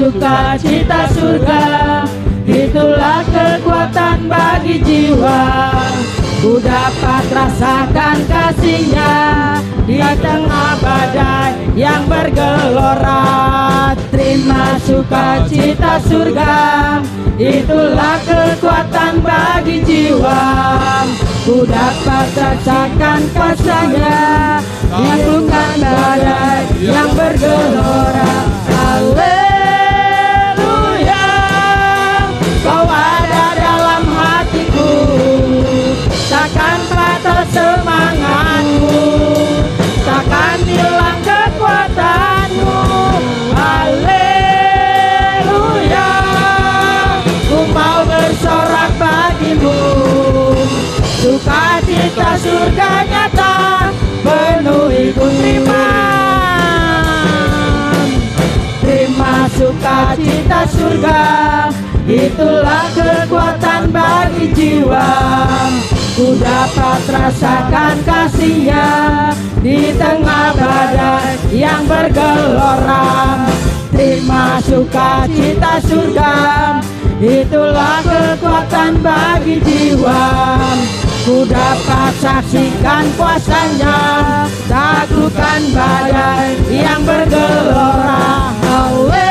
sukacita surga, itulah kekuatan bagi jiwa. Ku dapat rasakan kasih-Nya di tengah badai yang bergelora. Terima sukacita surga, itulah kekuatan bagi jiwa. Ku dapat rasakan kasih-Nya di tengah badai yang bergelora. Haleluya, Kau ada dalam hatiku, takkan patah semangatku, takkan hilang kekuatanmu. Haleluya, ku mau bersorak bagimu. Sukacita surga nyata penuhi ku. Terima sukacita surga, itulah kekuatan bagi jiwa. Ku dapat rasakan kasih-Nya di tengah badai yang bergelora. Terima sukacita surga, itulah kekuatan bagi jiwa. Ku dapat saksikan kuasa-Nya, taklukkan badai yang bergelora. Haleluya,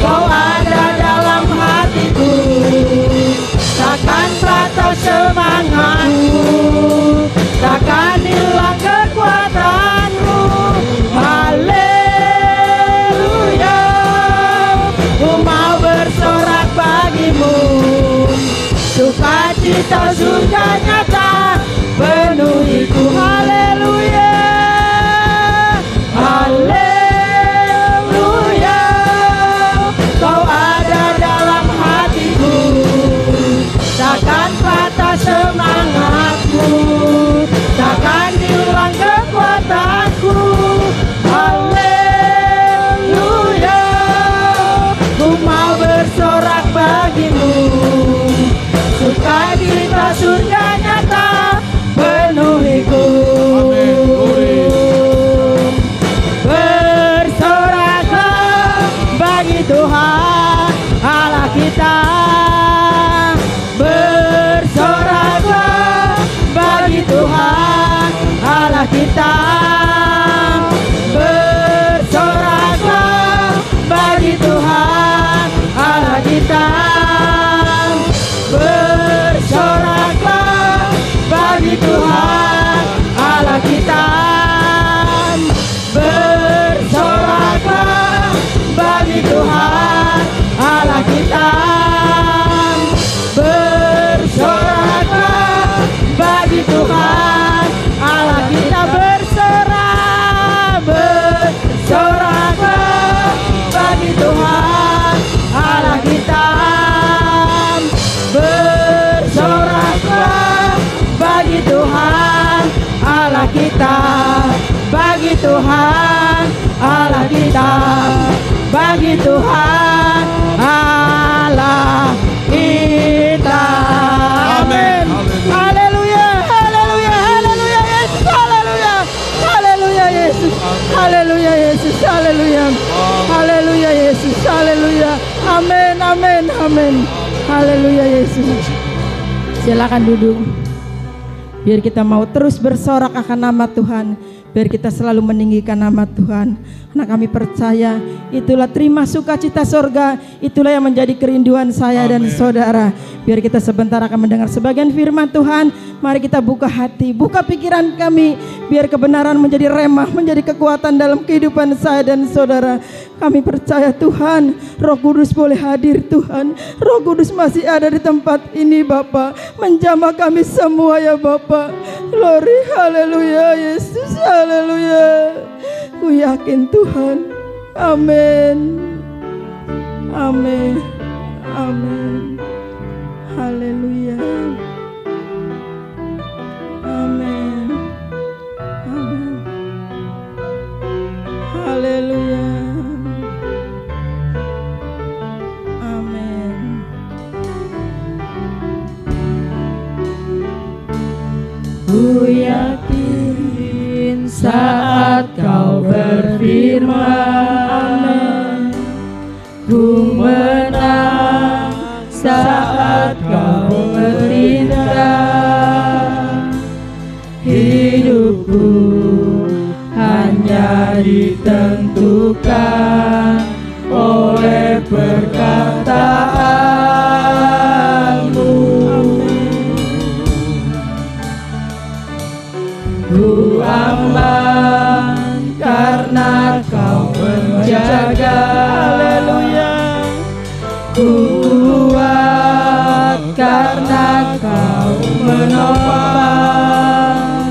Kau ada dalam hatiku, takkan patah semangatku, takkan hilang kekuatanmu. Haleluya, ku mau bersorak bagimu. Sukacita surga nyata penuhiku. Haleluya, haleluya, Kau ada dalam hatiku, takkan patah semangatku, takkan hilang kekuatanku. Haleluya, ku mau bersorak bagimu. Sukacita surga nyata penuhiku. Bersoraklah bagi Tuhan Allah kita, bersoraklah bagi Tuhan Allah kita, bersoraklah bagi Tuhan Allah kita. Bersoraklah bagi Tuhan Allah kita, bersoraklah bagi Tuhan Allah kita, bersoraklah bagi Tuhan Allah kita. Bersoraklah bagi Tuhan Allah kita, bersoraklah bagi Tuhan Allah kita, bagi Tuhan Allah kita, bagi Tuhan Allah kita. Amin. Haleluya, haleluya, haleluya Yesus, haleluya, haleluya Yesus, haleluya Yesus, haleluya, haleluya Yesus, haleluya. Amin, amin, amin. Haleluya Yesus. Silakan duduk. Biar kita mau terus bersorak akan nama Tuhan, biar kita selalu meninggikan nama Tuhan. Karena kami percaya itulah terima sukacita surga, itulah yang menjadi kerinduan saya dan saudara. Biar kita sebentar akan mendengar sebagian firman Tuhan. Mari kita buka hati, buka pikiran kami, biar kebenaran menjadi remah, menjadi kekuatan dalam kehidupan saya dan saudara. Kami percaya Tuhan, Roh Kudus boleh hadir Tuhan. Roh Kudus masih ada di tempat ini Bapa, menjamah kami semua ya Bapa. Glory, haleluya Yesus, haleluya. Ku yakin Tuhan. Amin. Amin. Amin. Haleluya. Amin. Amin. Haleluya. Amin. Ku yakin saat Kau berfirman, indah. Hidupku hanya ditentukan oleh perkataanmu. Ku aman karena kau menjaga. Haleluya. Ku kuat karena kau menopang.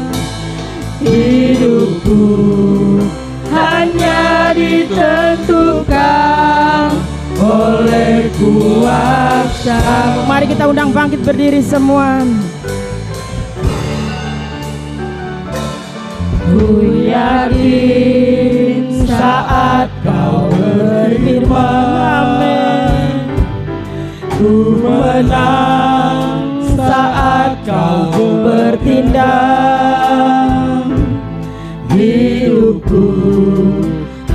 Hidupku hanya ditentukan oleh kuasa. Mari kita undang bangkit berdiri semua. Ku yakin saat kau berfirman, amin. Ku menang saat kau bertindak. Hidupku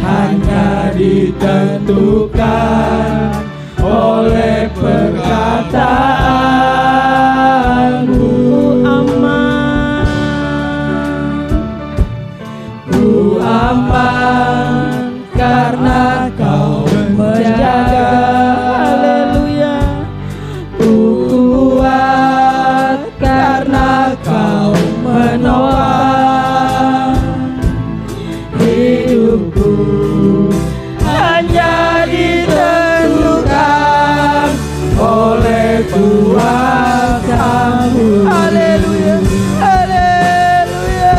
hanya ditentukan oleh perkataanmu. Ku aman karena kau menjaga. Haleluya. Ku kuat karena kau menopang. Hidupku hanya ditentukan oleh kuasa-Mu. Haleluya. Haleluya.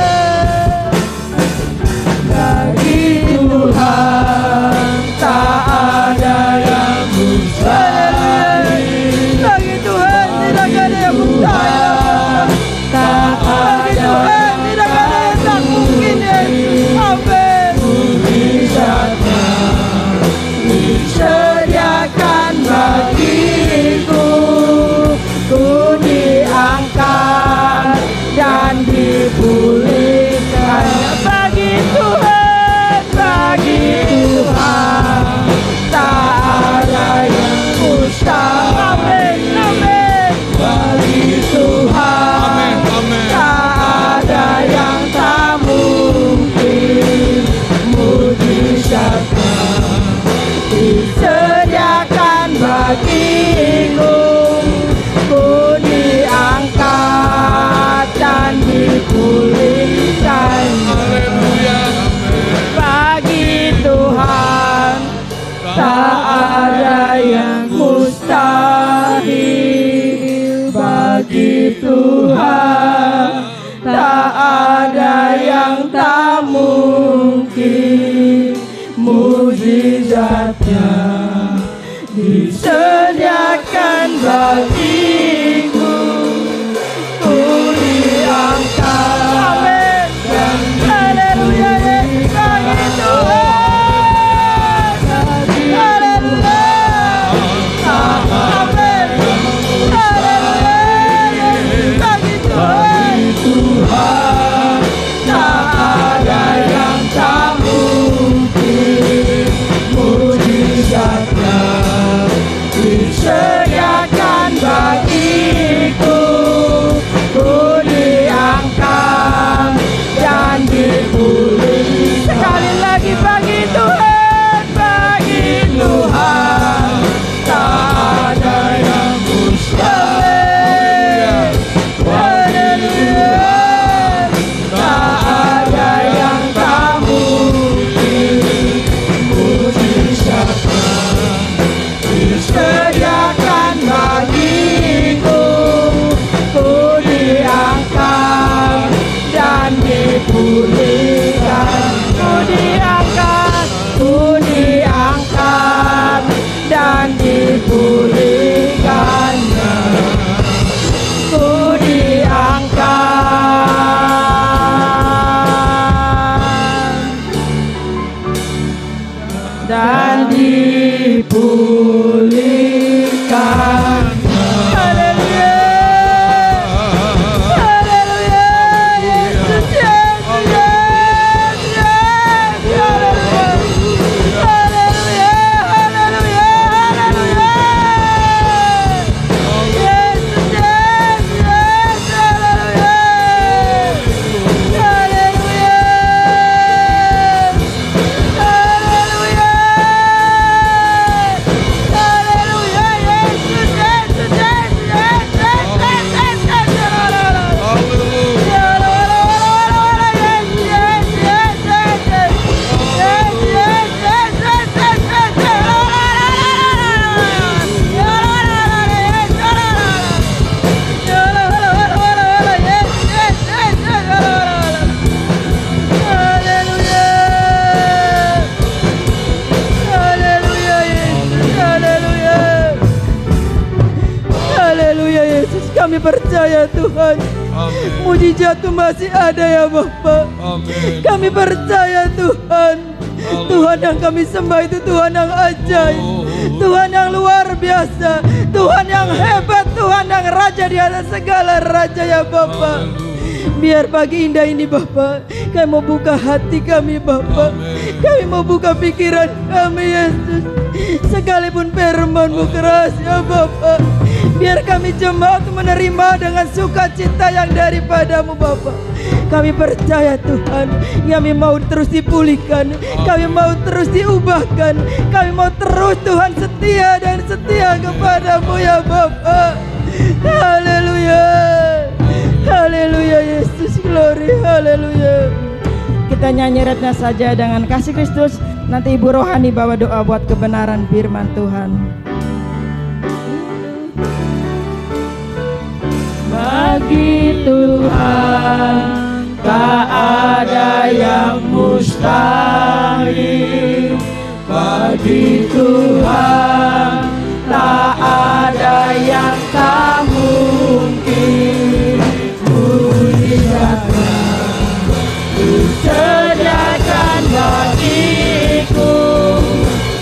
Bagi Tuhan tak ada yang mustahil. Bagi Tuhan tidak ada yang mustahil. Tak ada tidak ada yang tak mungkin. Amin. Mujizatnya disediakan bagiku. Ku diangkat dan dipulihkan. Bagi Tuhan tak ada yang mustahil. Amin, amin. Bagi Tuhan tak ada yang tak mungkin. Mujizatnya disediakan bagiku. Ku diangkat dan dipulihkan. Bagi Tuhan tak ada yang mustahil. Bagi Tuhan tak ada yang tak mungkin. Mujizatnya disediakan bagiku. Ku diangkat. Amin. Haleluya. Bagi Tuhan. Haleluya. Amin. Haleluya. Bagi Tuhan tak ada yang tak mungkin. Mujizatnya disediakan bagiku. Ku diangkat dan dipulihkan. Sekali lagi bagi Tuhan tak ada yang mustahil. Haleluya. Tak ada yang tak mungkin. Mujizatnya disediakan bagiku. Ku diangkat dan dipulihkan. Ku diangkat dan dipulihkan. Ku diangkat dan dipulihkan. Haleluya. Haleluya. Yesus, Yesus, Yesus, Yesus. Haleluya. Haleluya. Haleluya. Yesus, Yesus, kami percaya Tuhan. Amin. Mujizat itu masih ada ya Bapa. Amin. Kami percaya Tuhan. Tuhan yang kami sembah itu Tuhan yang ajaib, Tuhan yang luar biasa, Tuhan yang hebat, Tuhan yang raja di atas segala raja ya Bapa. Biar pagi indah ini Bapa, kami mau buka hati kami Bapa. Kami mau buka pikiran kami Yesus. Sekalipun firman-Mu keras ya Bapa, biar kami jemaat menerima dengan sukacita yang daripada-Mu Bapa. Kami percaya Tuhan, kami mau terus dipulihkan, kami mau terus diubahkan, kami mau terus Tuhan setia dan setia kepada-Mu ya Bapa. Haleluya, haleluya Yesus, glory, haleluya. Kita nyanyi retnya saja dengan kasih Kristus. Nanti Ibu Rohani bawa doa buat kebenaran firman Tuhan. Bagi Tuhan tak ada yang mustahil. Bagi Tuhan tak ada yang tak mungkin. Mujizatnya disediakan bagiku,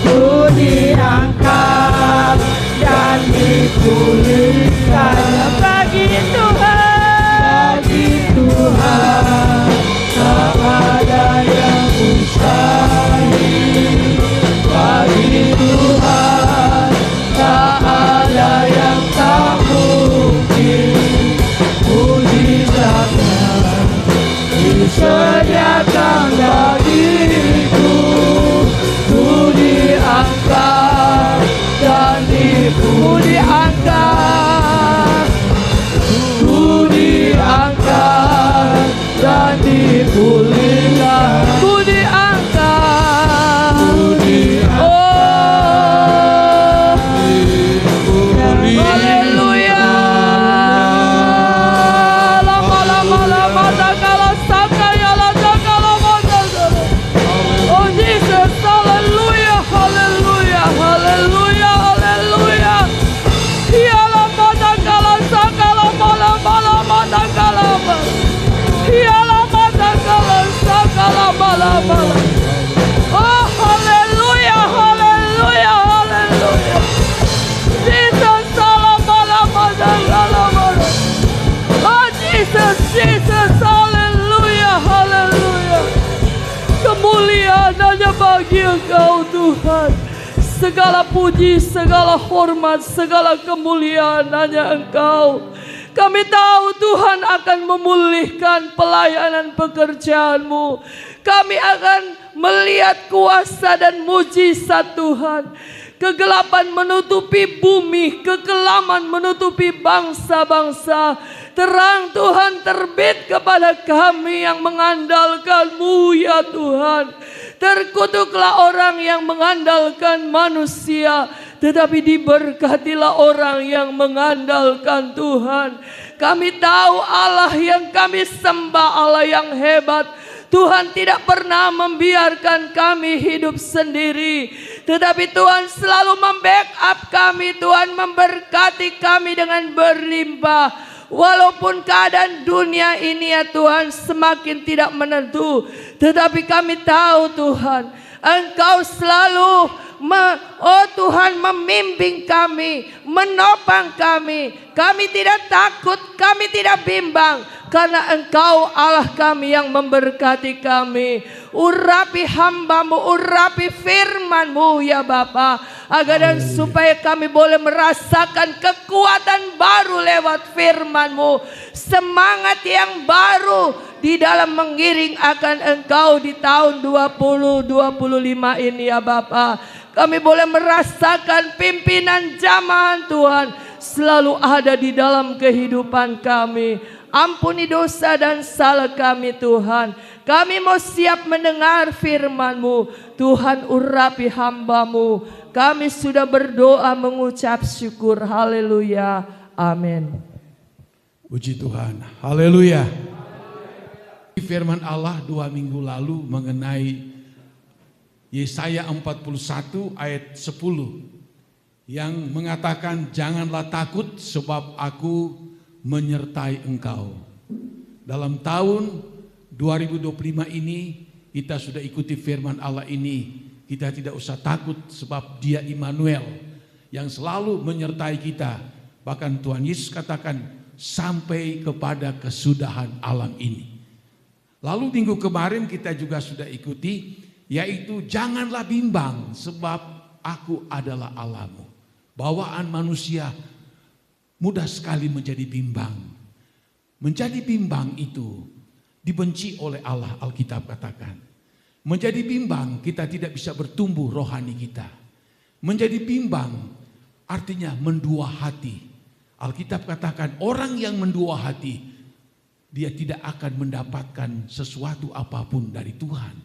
ku diangkat dan dipulihkan. Bagi Tuhan tak ada yang mustahil. Bagi Tuhan tak ada yang tak mungkin. Mujizatnya disediakan bagiku, ku diangkat dan diangkat, ku diangkat dan dipulihkan, ku diangkat, oh, haleluya. Lama-lama takala sakaya la takala moda. Oh Jesus, haleluya, haleluya, haleluya, haleluya. Ya lama takala sakala mala takala. Ya lama takala sakala mala. Oh haleluya, haleluya, haleluya. Jesus, lama takala. Oh Jesus, Jesus, haleluya, haleluya. Kemuliaan hanya bagi Engkau Tuhan. Segala puji, segala hormat, segala kemuliaan hanya Engkau. Kami tahu Tuhan akan memulihkan pelayanan pekerjaan-Mu. Kami akan melihat kuasa dan mujizat Tuhan. Kegelapan menutupi bumi, kekelaman menutupi bangsa-bangsa. Terang Tuhan terbit kepada kami yang mengandalkan-Mu ya Tuhan. Terkutuklah orang yang mengandalkan manusia, tetapi diberkatilah orang yang mengandalkan Tuhan. Kami tahu Allah yang kami sembah Allah yang hebat. Tuhan tidak pernah membiarkan kami hidup sendiri, tetapi Tuhan selalu membackup kami. Tuhan memberkati kami dengan berlimpah. Walaupun keadaan dunia ini ya Tuhan semakin tidak menentu, tetapi kami tahu Tuhan Engkau selalu oh Tuhan membimbing kami, menopang kami. Kami tidak takut, kami tidak bimbang, karena Engkau Allah kami yang memberkati kami. Urapi hamba-Mu, urapi firman-Mu ya Bapa, agar dan supaya kami boleh merasakan kekuatan baru lewat firman-Mu, semangat yang baru di dalam mengiring akan Engkau di tahun 2025 ini ya Bapa. Kami boleh merasakan pimpinan jamaah Tuhan selalu ada di dalam kehidupan kami. Ampuni dosa dan salah kami Tuhan. Kami mau siap mendengar firman-Mu. Tuhan urapi hamba-Mu. Kami sudah berdoa mengucap syukur. Haleluya. Amin. Puji Tuhan. Haleluya. Firman Allah 2 minggu lalu mengenai Yesaya 41 ayat 10 yang mengatakan janganlah takut sebab aku menyertai engkau. Dalam tahun 2025 ini kita sudah ikuti firman Allah ini. Kita tidak usah takut sebab Dia Immanuel yang selalu menyertai kita. Bahkan Tuhan Yesus katakan sampai kepada kesudahan alam ini. Lalu minggu kemarin kita juga sudah ikuti, yaitu janganlah bimbang sebab aku adalah Allahmu. Bawaan manusia mudah sekali menjadi bimbang. Menjadi bimbang itu dibenci oleh Allah, Alkitab katakan. Menjadi bimbang kita tidak bisa bertumbuh rohani kita. Menjadi bimbang artinya mendua hati. Alkitab katakan orang yang mendua hati, dia tidak akan mendapatkan sesuatu apapun dari Tuhan.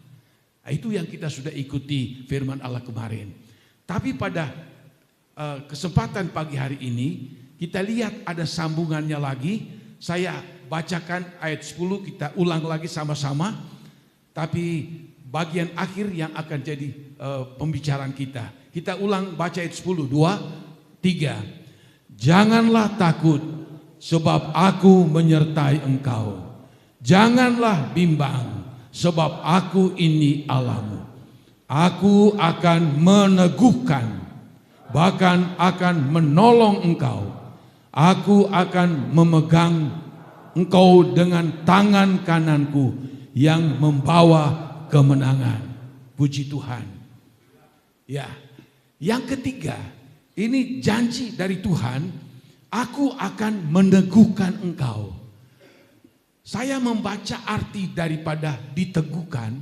Nah, itu yang kita sudah ikuti firman Allah kemarin. Tapi pada kesempatan pagi hari ini kita lihat ada sambungannya lagi. Saya bacakan ayat 10, kita ulang lagi sama-sama. Tapi bagian akhir yang akan jadi pembicaraan kita. Kita ulang baca ayat 10, 2, 3. Janganlah takut sebab aku menyertai engkau. Janganlah bimbang sebab aku ini Allahmu. Aku akan meneguhkan, bahkan akan menolong engkau. Aku akan memegang engkau dengan tangan kananku yang membawa kemenangan. Puji Tuhan. Ya, yang ketiga, ini janji dari Tuhan, aku akan meneguhkan engkau. Saya membaca arti daripada diteguhkan,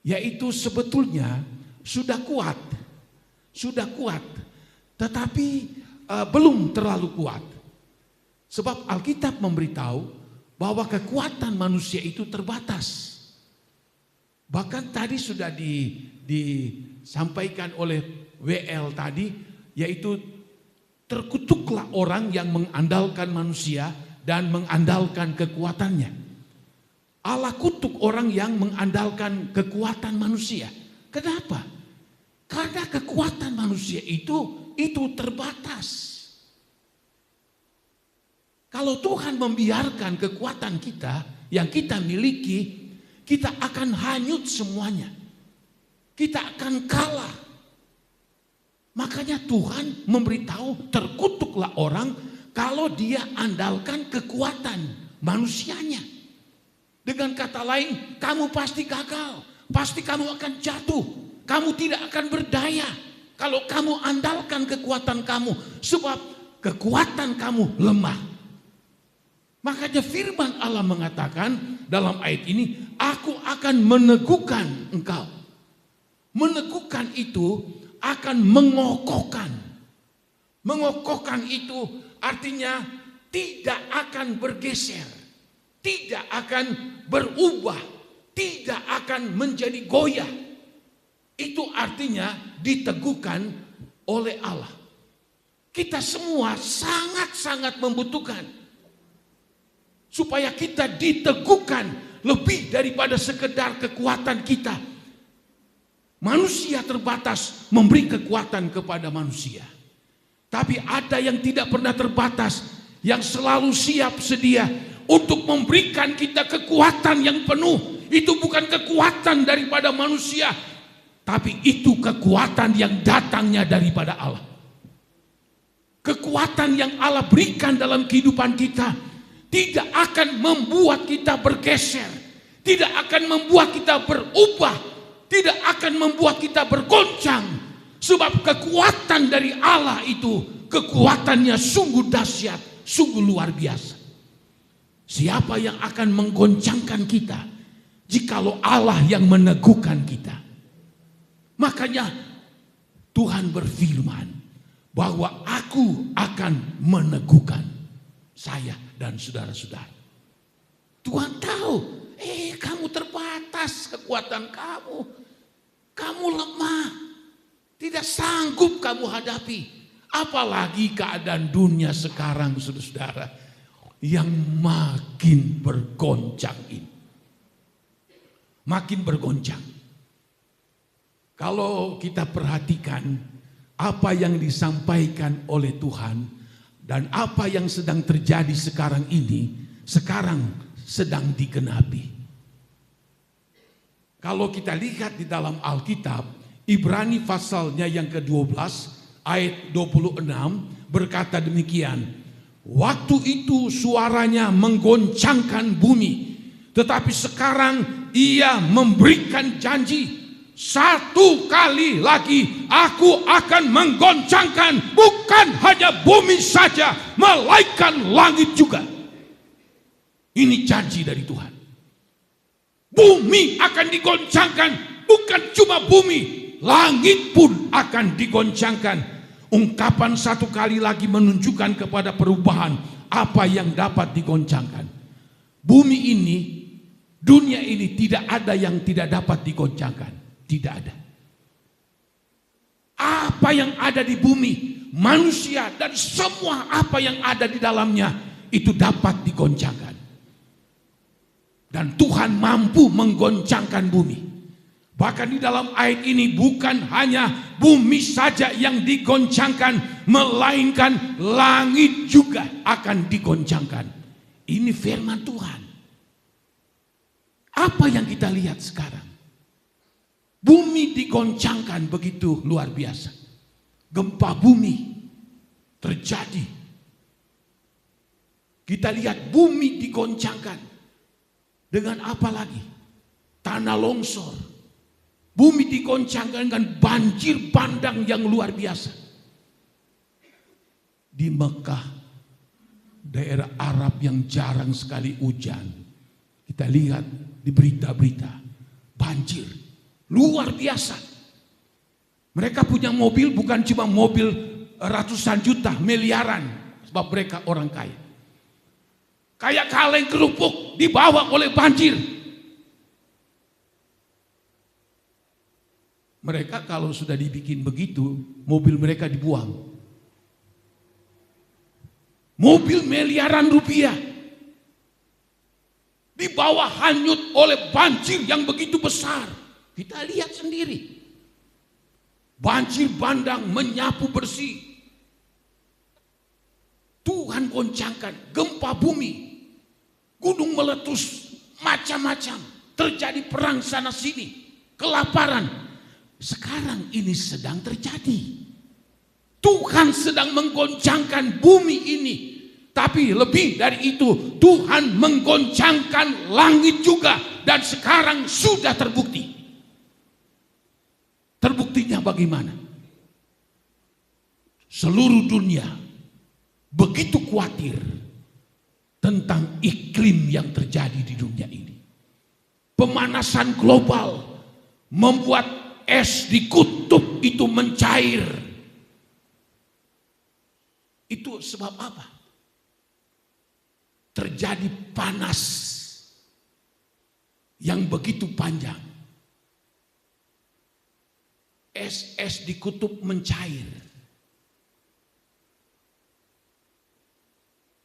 yaitu sebetulnya sudah kuat, tetapi belum terlalu kuat. Sebab Alkitab memberitahu bahwa kekuatan manusia itu terbatas. Bahkan tadi sudah disampaikan oleh WL tadi, yaitu terkutuklah orang yang mengandalkan manusia dan mengandalkan kekuatannya. Allah kutuk orang yang mengandalkan kekuatan manusia. Kenapa? Karena kekuatan manusia itu terbatas. Kalau Tuhan membiarkan kekuatan kita yang kita miliki, kita akan hanyut semuanya. Kita akan kalah. Makanya Tuhan memberitahu terkutuklah orang kalau dia andalkan kekuatan manusianya. Dengan kata lain, kamu pasti gagal, pasti kamu akan jatuh, kamu tidak akan berdaya kalau kamu andalkan kekuatan kamu, sebab kekuatan kamu lemah. Makanya firman Allah mengatakan dalam ayat ini, aku akan meneguhkan engkau. Meneguhkan itu akan mengokohkan. Mengokohkan itu artinya tidak akan bergeser, tidak akan berubah, tidak akan menjadi goyah. Itu artinya diteguhkan oleh Allah. Kita semua sangat-sangat membutuhkan supaya kita diteguhkan lebih daripada sekedar kekuatan kita. Manusia terbatas memberi kekuatan kepada manusia. Tapi ada yang tidak pernah terbatas, yang selalu siap sedia untuk memberikan kita kekuatan yang penuh. Itu bukan kekuatan daripada manusia, tapi itu kekuatan yang datangnya daripada Allah. Kekuatan yang Allah berikan dalam kehidupan kita tidak akan membuat kita bergeser, tidak akan membuat kita berubah, tidak akan membuat kita bergoncang. Sebab kekuatan dari Allah itu kekuatannya sungguh dahsyat, sungguh luar biasa. Siapa yang akan menggoncangkan kita jikalau Allah yang meneguhkan kita? Makanya Tuhan berfirman bahwa aku akan meneguhkan saya dan saudara-saudara. Tuhan tahu, kamu terbatas kekuatan kamu. Kamu lemah, tidak sanggup kamu hadapi. Apalagi keadaan dunia sekarang, saudara-saudara, yang makin bergoncang ini. Makin bergoncang. Kalau kita perhatikan apa yang disampaikan oleh Tuhan Dan apa yang sedang terjadi sekarang ini, sekarang sedang digenapi. Kalau kita lihat di dalam Alkitab, Ibrani pasalnya yang ke-12 ayat 26 berkata demikian. Waktu itu suaranya menggoncangkan bumi, tetapi sekarang ia memberikan janji. Satu kali lagi aku akan menggoncangkan bukan hanya bumi saja, melainkan langit juga. Ini janji dari Tuhan. Bumi akan digoncangkan, bukan cuma bumi, langit pun akan digoncangkan. Ungkapan satu kali lagi menunjukkan kepada perubahan apa yang dapat digoncangkan. Bumi ini, dunia ini tidak ada yang tidak dapat digoncangkan. Tidak ada. Apa yang ada di bumi, manusia dan semua apa yang ada di dalamnya itu dapat digoncangkan. Dan Tuhan mampu menggoncangkan bumi. Bahkan di dalam ayat ini bukan hanya bumi saja yang digoncangkan, melainkan langit juga akan digoncangkan. Ini firman Tuhan. Apa yang kita lihat sekarang? Bumi digoncangkan begitu luar biasa. Gempa bumi terjadi. Kita lihat bumi digoncangkan. Dengan apa lagi? Tanah longsor. Bumi digoncangkan dengan banjir bandang yang luar biasa. Di Mekah, daerah Arab yang jarang sekali hujan. Kita lihat di berita-berita, banjir. Luar biasa. Mereka punya mobil bukan cuma mobil ratusan juta, miliaran. Sebab mereka orang kaya. Kayak kaleng kerupuk dibawa oleh banjir. Mereka kalau sudah dibikin begitu, mobil mereka dibuang. Mobil miliaran rupiah. Dibawa hanyut oleh banjir yang begitu besar. Kita lihat sendiri. Banjir bandang menyapu bersih. Tuhan goncangkan, gempa bumi, gunung meletus, macam-macam. Terjadi perang sana sini, kelaparan. Sekarang ini sedang terjadi. Tuhan sedang menggoncangkan bumi ini. Tapi lebih dari itu, Tuhan menggoncangkan langit juga. Dan sekarang sudah terbukti. Terbuktinya bagaimana? Seluruh dunia begitu khawatir tentang iklim yang terjadi di dunia ini. Pemanasan global membuat es di kutub itu mencair. Itu sebab apa? Terjadi panas yang begitu panjang. Es di kutub mencair.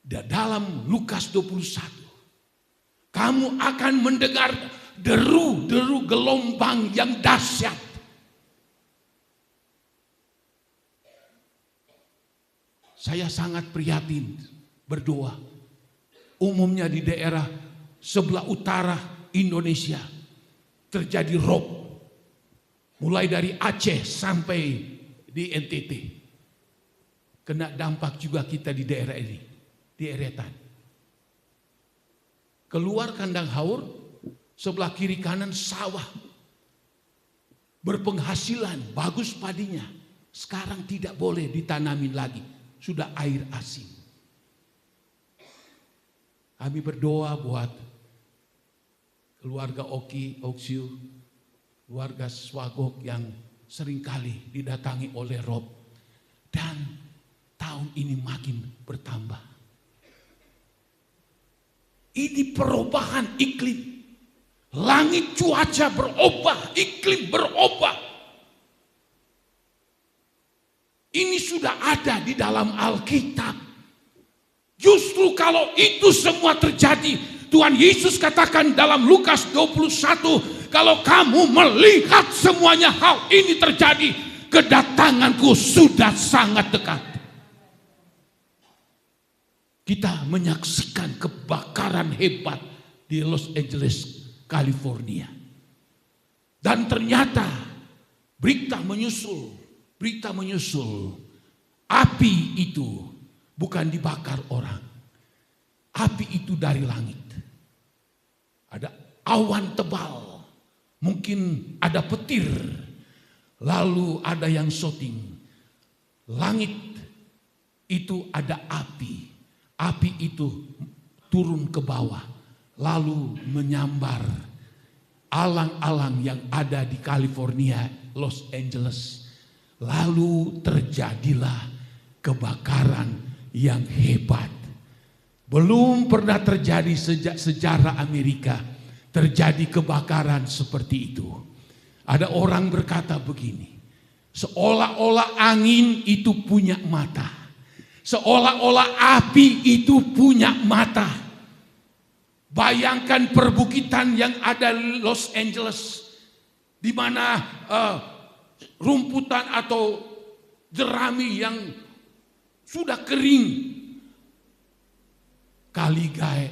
Dan dalam Lukas 21, kamu akan mendengar deru-deru gelombang yang dahsyat. Saya sangat prihatin berdoa. Umumnya di daerah sebelah utara Indonesia terjadi rob. Mulai dari Aceh sampai di NTT. Kena dampak juga kita di daerah ini. Di Eretan. Keluar kandang haur, sebelah kiri kanan sawah. Berpenghasilan, bagus padinya. Sekarang tidak boleh ditanamin lagi. Sudah air asin. Kami berdoa buat keluarga Oksiu, keluarga Swagok yang seringkali didatangi oleh rob. Dan tahun ini makin bertambah. Ini perubahan iklim. Langit cuaca berubah, iklim berubah. Ini sudah ada di dalam Alkitab. Justru kalau itu semua terjadi, Tuhan Yesus katakan dalam Lukas 21, kalau kamu melihat semuanya hal ini terjadi, kedatanganku sudah sangat dekat. kita menyaksikan kebakaran hebat di Los Angeles, California. Dan ternyata berita menyusul. Api itu bukan dibakar orang. Api itu dari langit. Ada awan tebal. Mungkin ada petir. Lalu ada yang shooting. Langit itu ada api. Api itu turun ke bawah. Lalu menyambar alang-alang yang ada di California, Los Angeles. Lalu terjadilah kebakaran yang hebat. Belum pernah terjadi sejak sejarah Amerika terjadi kebakaran seperti itu. Ada orang berkata begini, seolah-olah angin itu punya mata. Seolah-olah api itu punya mata. Bayangkan perbukitan yang ada di Los Angeles, di mana rumputan atau jerami yang sudah kering. Kaligae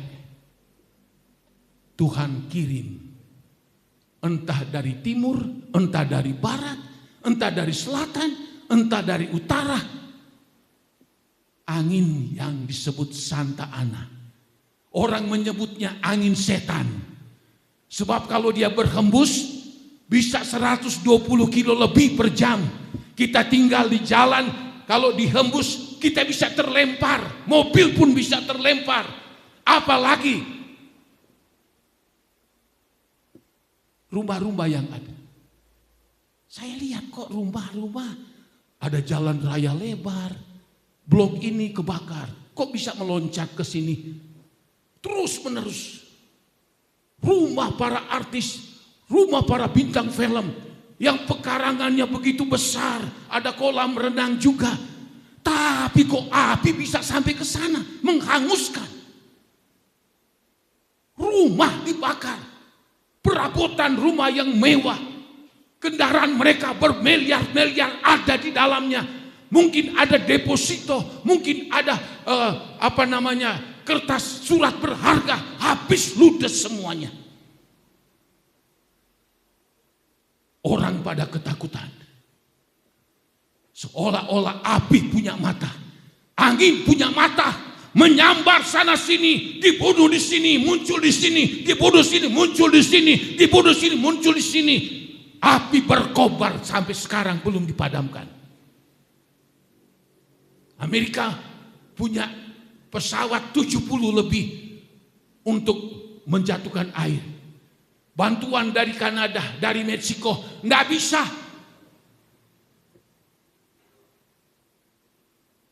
Tuhan kirim, entah dari timur, entah dari barat, entah dari selatan, entah dari utara. Angin yang disebut Santa Ana. Orang menyebutnya angin setan. Sebab kalau dia berhembus bisa 120 kilo lebih per jam. Kita tinggal di jalan, kalau dihembus kita bisa terlempar. Mobil pun bisa terlempar. Apalagi rumah-rumah yang ada. Saya lihat kok rumah-rumah ada jalan raya lebar. Blok ini kebakar. Kok bisa meloncat ke sini? Terus menerus. Rumah para artis, rumah para bintang film yang pekarangannya begitu besar, ada kolam renang juga. Tapi kok api bisa sampai ke sana, menghanguskan. Rumah dibakar. Perabotan rumah yang mewah. Kendaraan mereka bermiliar-miliar ada di dalamnya. Mungkin ada deposito, mungkin ada kertas surat berharga, habis ludes semuanya. Orang pada ketakutan. Seolah-olah api punya mata, angin punya mata, menyambar sana sini, dibunuh di sini, muncul di sini, dibunuh sini, muncul di sini, dibunuh sini, muncul di sini. Api berkobar sampai sekarang belum dipadamkan. Amerika punya pesawat 70 lebih untuk menjatuhkan air. Bantuan dari Kanada, dari Meksiko, enggak bisa.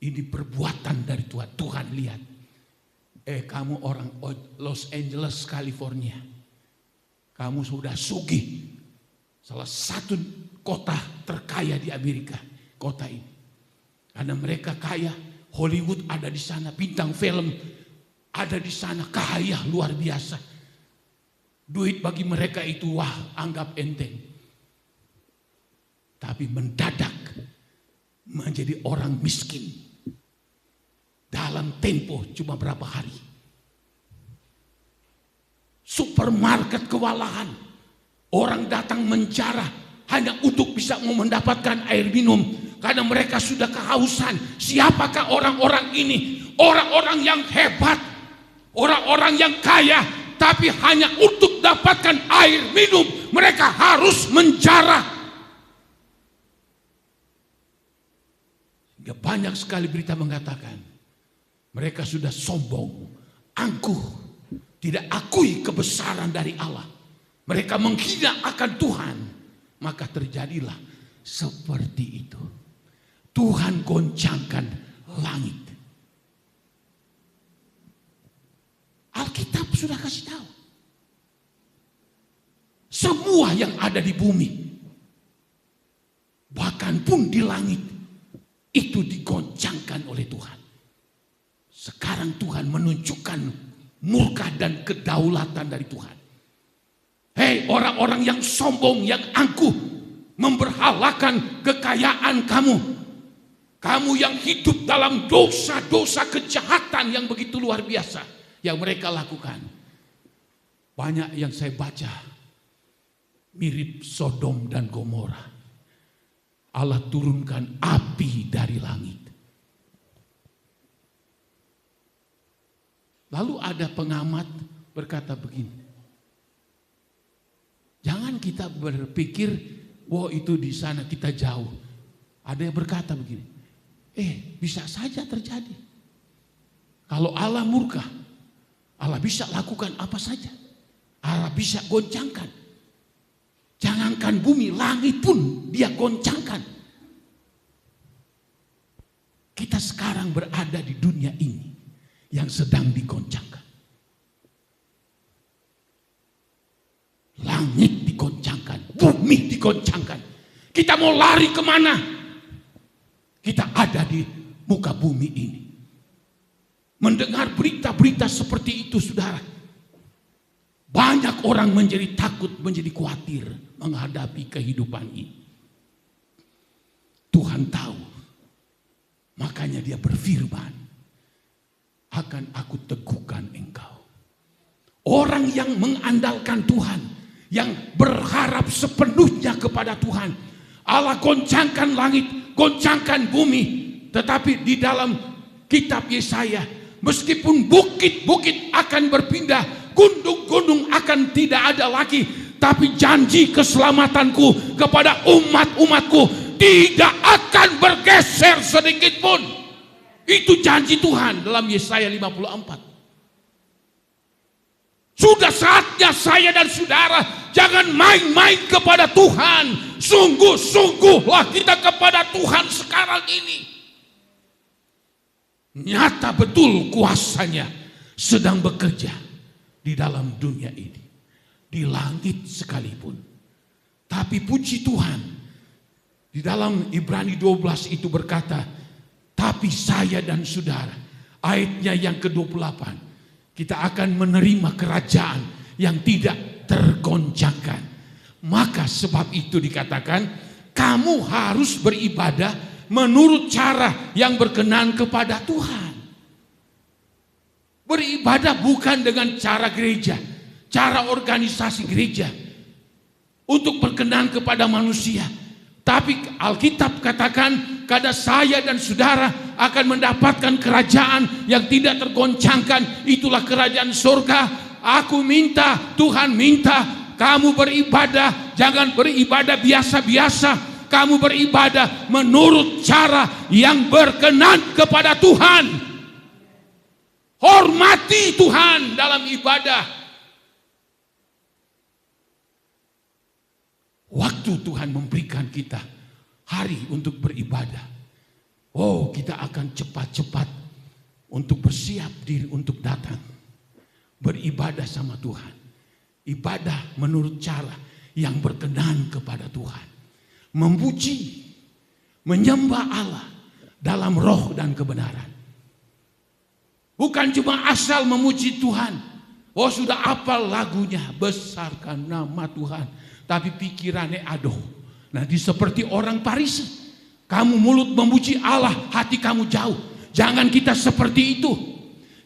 Ini perbuatan dari Tuhan. Tuhan lihat. Kamu orang Los Angeles, California. Kamu sudah sugih. Salah satu kota terkaya di Amerika. Kota ini. Karena mereka kaya, Hollywood ada di sana, bintang film ada di sana, kaya luar biasa. Duit bagi mereka itu wah, anggap enteng. Tapi mendadak menjadi orang miskin dalam tempo cuma berapa hari. Supermarket kewalahan, orang datang mencara hanya untuk bisa mendapatkan air minum. Karena mereka sudah kehausan. Siapakah orang-orang ini? Orang-orang yang hebat. Orang-orang yang kaya. Tapi hanya untuk dapatkan air minum. Mereka harus menjara. Ya, banyak sekali berita mengatakan. Mereka sudah sombong. Angkuh. Tidak akui kebesaran dari Allah. Mereka menghina akan Tuhan. Maka terjadilah seperti itu. Tuhan goncangkan langit. Alkitab sudah kasih tahu. Semua yang ada di bumi, bahkan pun di langit, itu digoncangkan oleh Tuhan. Sekarang Tuhan menunjukkan murka dan kedaulatan dari Tuhan. Hei orang-orang yang sombong, yang angkuh, memberhalakan kekayaan kamu. Kamu yang hidup dalam dosa-dosa kejahatan yang begitu luar biasa yang mereka lakukan. Banyak yang saya baca mirip Sodom dan Gomora. Allah turunkan api dari langit. Lalu ada pengamat berkata begini, jangan kita berpikir, wah itu di sana kita jauh. Ada yang berkata begini, bisa saja terjadi. Kalau Allah murka, Allah bisa lakukan apa saja. Allah bisa goncangkan. Jangankan bumi, langit pun dia goncangkan. Kita sekarang berada di dunia ini yang sedang digoncangkan. Langit digoncangkan, bumi digoncangkan. Kita mau lari kemana? Kita ada di muka bumi ini. Mendengar berita-berita seperti itu, saudara. Banyak orang menjadi takut, menjadi khawatir menghadapi kehidupan ini. Tuhan tahu. Makanya dia berfirman, akan aku teguhkan engkau. Orang yang mengandalkan Tuhan, yang berharap sepenuhnya kepada Tuhan. Allah goncangkan langit, goncangkan bumi. Tetapi di dalam kitab Yesaya, meskipun bukit-bukit akan berpindah, gunung-gunung akan tidak ada lagi, tapi janji keselamatanku kepada umat-umatku tidak akan bergeser sedikit pun. Itu janji Tuhan dalam Yesaya 54. Sudah saatnya saya dan saudara jangan main-main kepada Tuhan. Sungguh-sungguhlah kita kepada Tuhan sekarang ini. Nyata betul kuasanya sedang bekerja di dalam dunia ini. Di langit sekalipun. Tapi puji Tuhan, di dalam Ibrani 12 itu berkata, tapi saya dan saudara, ayatnya yang ke-28, kita akan menerima kerajaan yang tidak tergoncangkan. Maka sebab itu dikatakan, kamu harus beribadah menurut cara yang berkenan kepada Tuhan. Beribadah bukan dengan cara gereja, cara organisasi gereja, untuk berkenan kepada manusia. Tapi Alkitab katakan, kada saya dan saudara akan mendapatkan kerajaan yang tidak tergoncangkan. Itulah kerajaan surga. Aku minta, Tuhan minta, kamu beribadah, jangan beribadah biasa-biasa. Kamu beribadah menurut cara yang berkenan kepada Tuhan. Hormati Tuhan dalam ibadah. Waktu Tuhan memberikan kita hari untuk beribadah. Oh, kita akan cepat-cepat untuk bersiap diri untuk datang. Beribadah sama Tuhan. Ibadah menurut cara yang berkenan kepada Tuhan. Memuji, menyembah Allah dalam roh dan kebenaran. Bukan cuma asal memuji Tuhan. Oh, sudah hafal lagunya, besarkan nama Tuhan. Tapi pikirannya aduh. Nanti seperti orang Parisi. Kamu mulut memuji Allah, hati kamu jauh. Jangan kita seperti itu.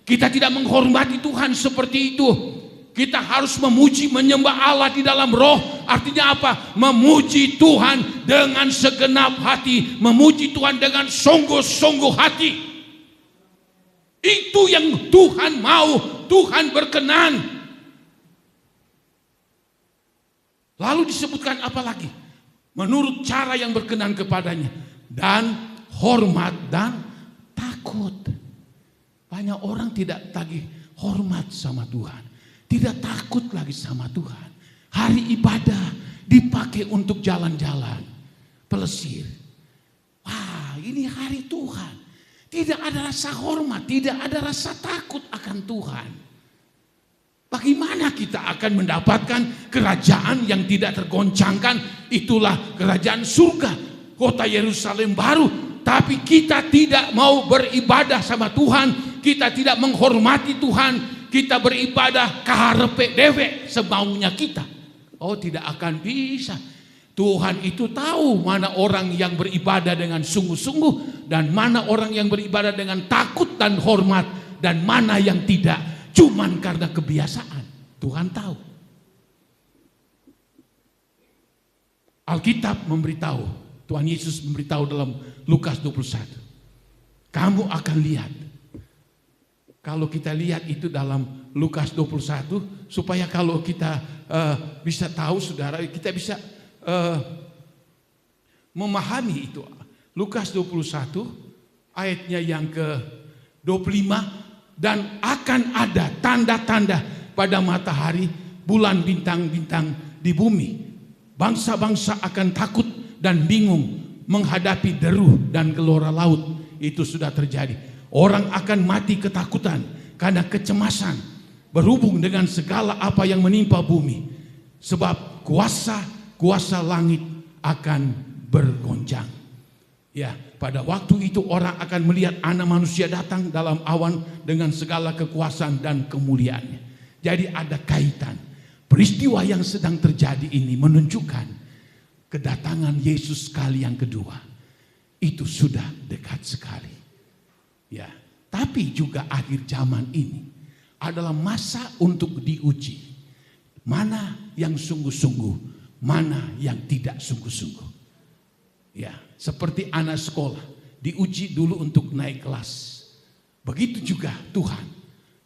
Kita tidak menghormati Tuhan seperti itu. Kita harus memuji, menyembah Allah di dalam roh. Artinya apa? Memuji Tuhan dengan segenap hati. Memuji Tuhan dengan sungguh-sungguh hati. Itu yang Tuhan mau, Tuhan berkenan. Lalu disebutkan apa lagi? Menurut cara yang berkenan kepadanya. Dan hormat dan takut. Banyak orang tidak lagi hormat sama Tuhan. Tidak takut lagi sama Tuhan. Hari ibadah dipakai untuk jalan-jalan. Pelesir. Wah, ini hari Tuhan. Tidak ada rasa hormat, tidak ada rasa takut akan Tuhan. Bagaimana kita akan mendapatkan kerajaan yang tidak tergoncangkan? Itulah kerajaan surga, kota Yerusalem baru. Tapi kita tidak mau beribadah sama Tuhan. Kita tidak menghormati Tuhan. Kita beribadah kaharepe dewe semaunya kita. Oh, tidak akan bisa. Tuhan itu tahu mana orang yang beribadah dengan sungguh-sungguh dan mana orang yang beribadah dengan takut dan hormat dan mana yang tidak cuman karena kebiasaan. Tuhan tahu. Alkitab memberitahu, Tuhan Yesus memberitahu dalam Lukas 21. Kamu akan lihat. Kalau kita lihat itu dalam Lukas 21, supaya kalau kita bisa tahu saudara, kita bisa memahami itu. Lukas 21 ayatnya yang ke-25, dan akan ada tanda-tanda pada matahari, bulan, bintang-bintang di bumi. Bangsa-bangsa akan takut dan bingung menghadapi deru dan gelora laut. Itu sudah terjadi. Orang akan mati ketakutan karena kecemasan berhubung dengan segala apa yang menimpa bumi. Sebab kuasa langit akan bergoncang. Ya, pada waktu itu orang akan melihat Anak Manusia datang dalam awan dengan segala kekuasaan dan kemuliaannya. Jadi ada kaitan. Peristiwa yang sedang terjadi ini menunjukkan kedatangan Yesus kali yang kedua. Itu sudah dekat sekali. Ya, tapi juga akhir zaman ini adalah masa untuk diuji. Mana yang sungguh-sungguh, mana yang tidak sungguh-sungguh. Ya, seperti anak sekolah diuji dulu untuk naik kelas. Begitu juga Tuhan.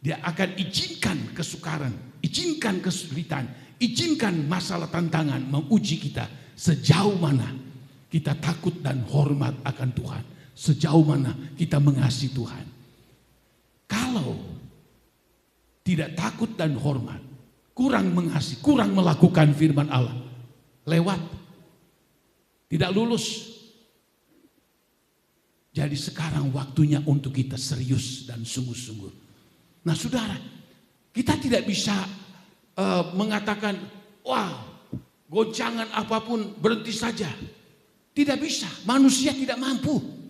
Dia akan izinkan kesukaran, izinkan kesulitan, izinkan masalah tantangan menguji kita. Sejauh mana kita takut dan hormat akan Tuhan. Sejauh mana kita mengasihi Tuhan. Kalau tidak takut dan hormat, kurang mengasihi, kurang melakukan firman Allah, lewat, tidak lulus. Jadi sekarang waktunya untuk kita serius dan sungguh-sungguh. Nah saudara, kita tidak bisa mengatakan, wah goncangan apapun berhenti saja. Tidak bisa, manusia tidak mampu.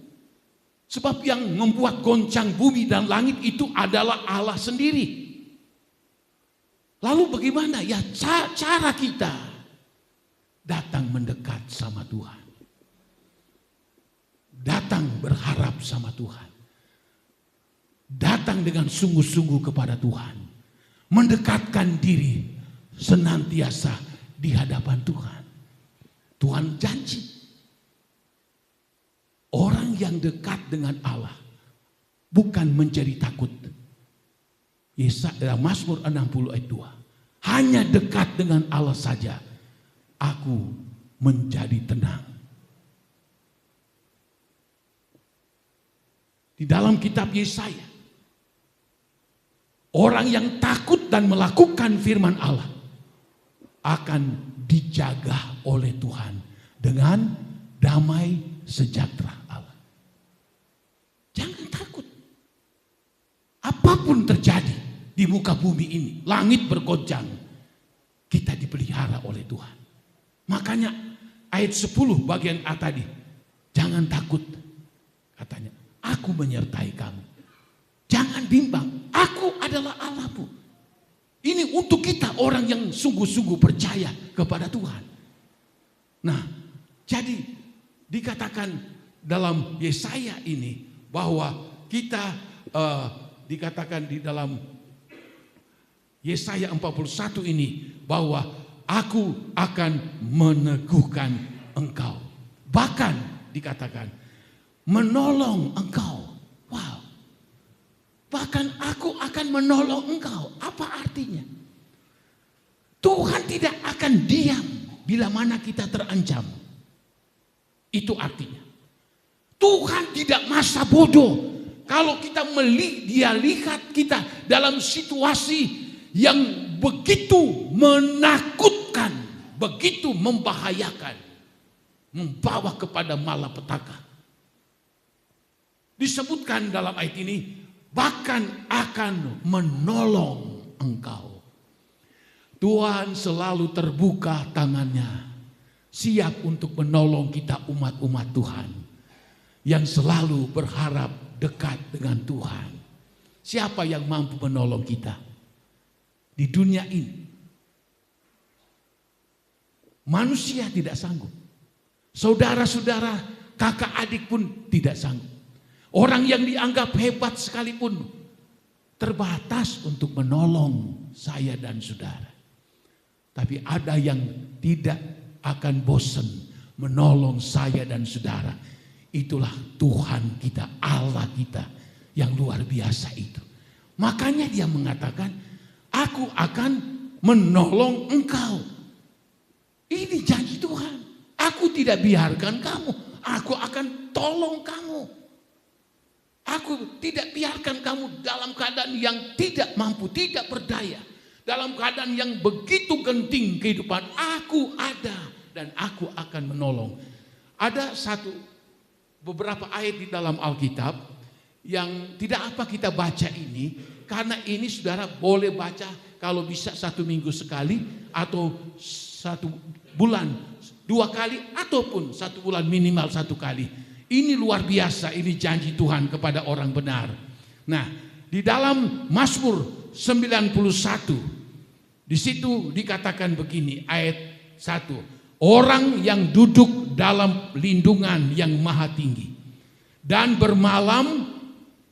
Sebab yang membuat goncang bumi dan langit itu adalah Allah sendiri. Lalu bagaimana? Ya cara kita datang mendekat sama Tuhan. Datang berharap sama Tuhan. Datang dengan sungguh-sungguh kepada Tuhan. Mendekatkan diri senantiasa di hadapan Tuhan. Tuhan janji. Orang yang dekat dengan Allah bukan menjadi takut. Mazmur 60 ayat 2. Hanya dekat dengan Allah saja aku menjadi tenang. Di dalam kitab Yesaya, orang yang takut dan melakukan firman Allah akan dijaga oleh Tuhan dengan damai sejahtera Allah. Jangan takut. Apapun terjadi di muka bumi ini, langit bergoncang, kita dipelihara oleh Tuhan. Makanya ayat 10 bagian A tadi, jangan takut, katanya, aku menyertai kamu. Jangan bimbang, aku adalah Allahmu. Ini untuk kita orang yang sungguh-sungguh percaya kepada Tuhan. Nah, jadi dikatakan dalam Yesaya ini bahwa kita dikatakan di dalam Yesaya 41 ini bahwa aku akan meneguhkan engkau. Bahkan dikatakan menolong engkau. Wow. Bahkan aku akan menolong engkau. Apa artinya? Tuhan tidak akan diam bila mana kita terancam. Itu artinya. Tuhan tidak masa bodoh. Kalau dia lihat kita dalam situasi yang begitu menakutkan, begitu membahayakan, membawa kepada malapetaka. Disebutkan dalam ayat ini, bahkan akan menolong engkau. Tuhan selalu terbuka tangannya, siap untuk menolong kita umat-umat Tuhan yang selalu berharap dekat dengan Tuhan. Siapa yang mampu menolong kita di dunia ini? Manusia tidak sanggup. Saudara-saudara, kakak adik pun tidak sanggup. Orang yang dianggap hebat sekalipun terbatas untuk menolong saya dan saudara. Tapi ada yang tidak akan bosan menolong saya dan saudara. Itulah Tuhan kita, Allah kita yang luar biasa itu. Makanya dia mengatakan, aku akan menolong engkau. Ini janji Tuhan. Aku tidak biarkan kamu. Aku akan tolong kamu. Aku tidak biarkan kamu dalam keadaan yang tidak mampu, tidak berdaya. Dalam keadaan yang begitu genting kehidupan. Aku ada dan aku akan menolong. Ada beberapa ayat di dalam Alkitab yang tidak apa kita baca ini. Karena ini saudara boleh baca kalau bisa 1 minggu sekali atau 1 bulan 2 kali ataupun 1 bulan minimal 1 kali. Ini luar biasa, ini janji Tuhan kepada orang benar. Nah, di dalam Mazmur 91 di situ dikatakan begini, ayat 1. Orang yang duduk dalam lindungan yang maha tinggi dan bermalam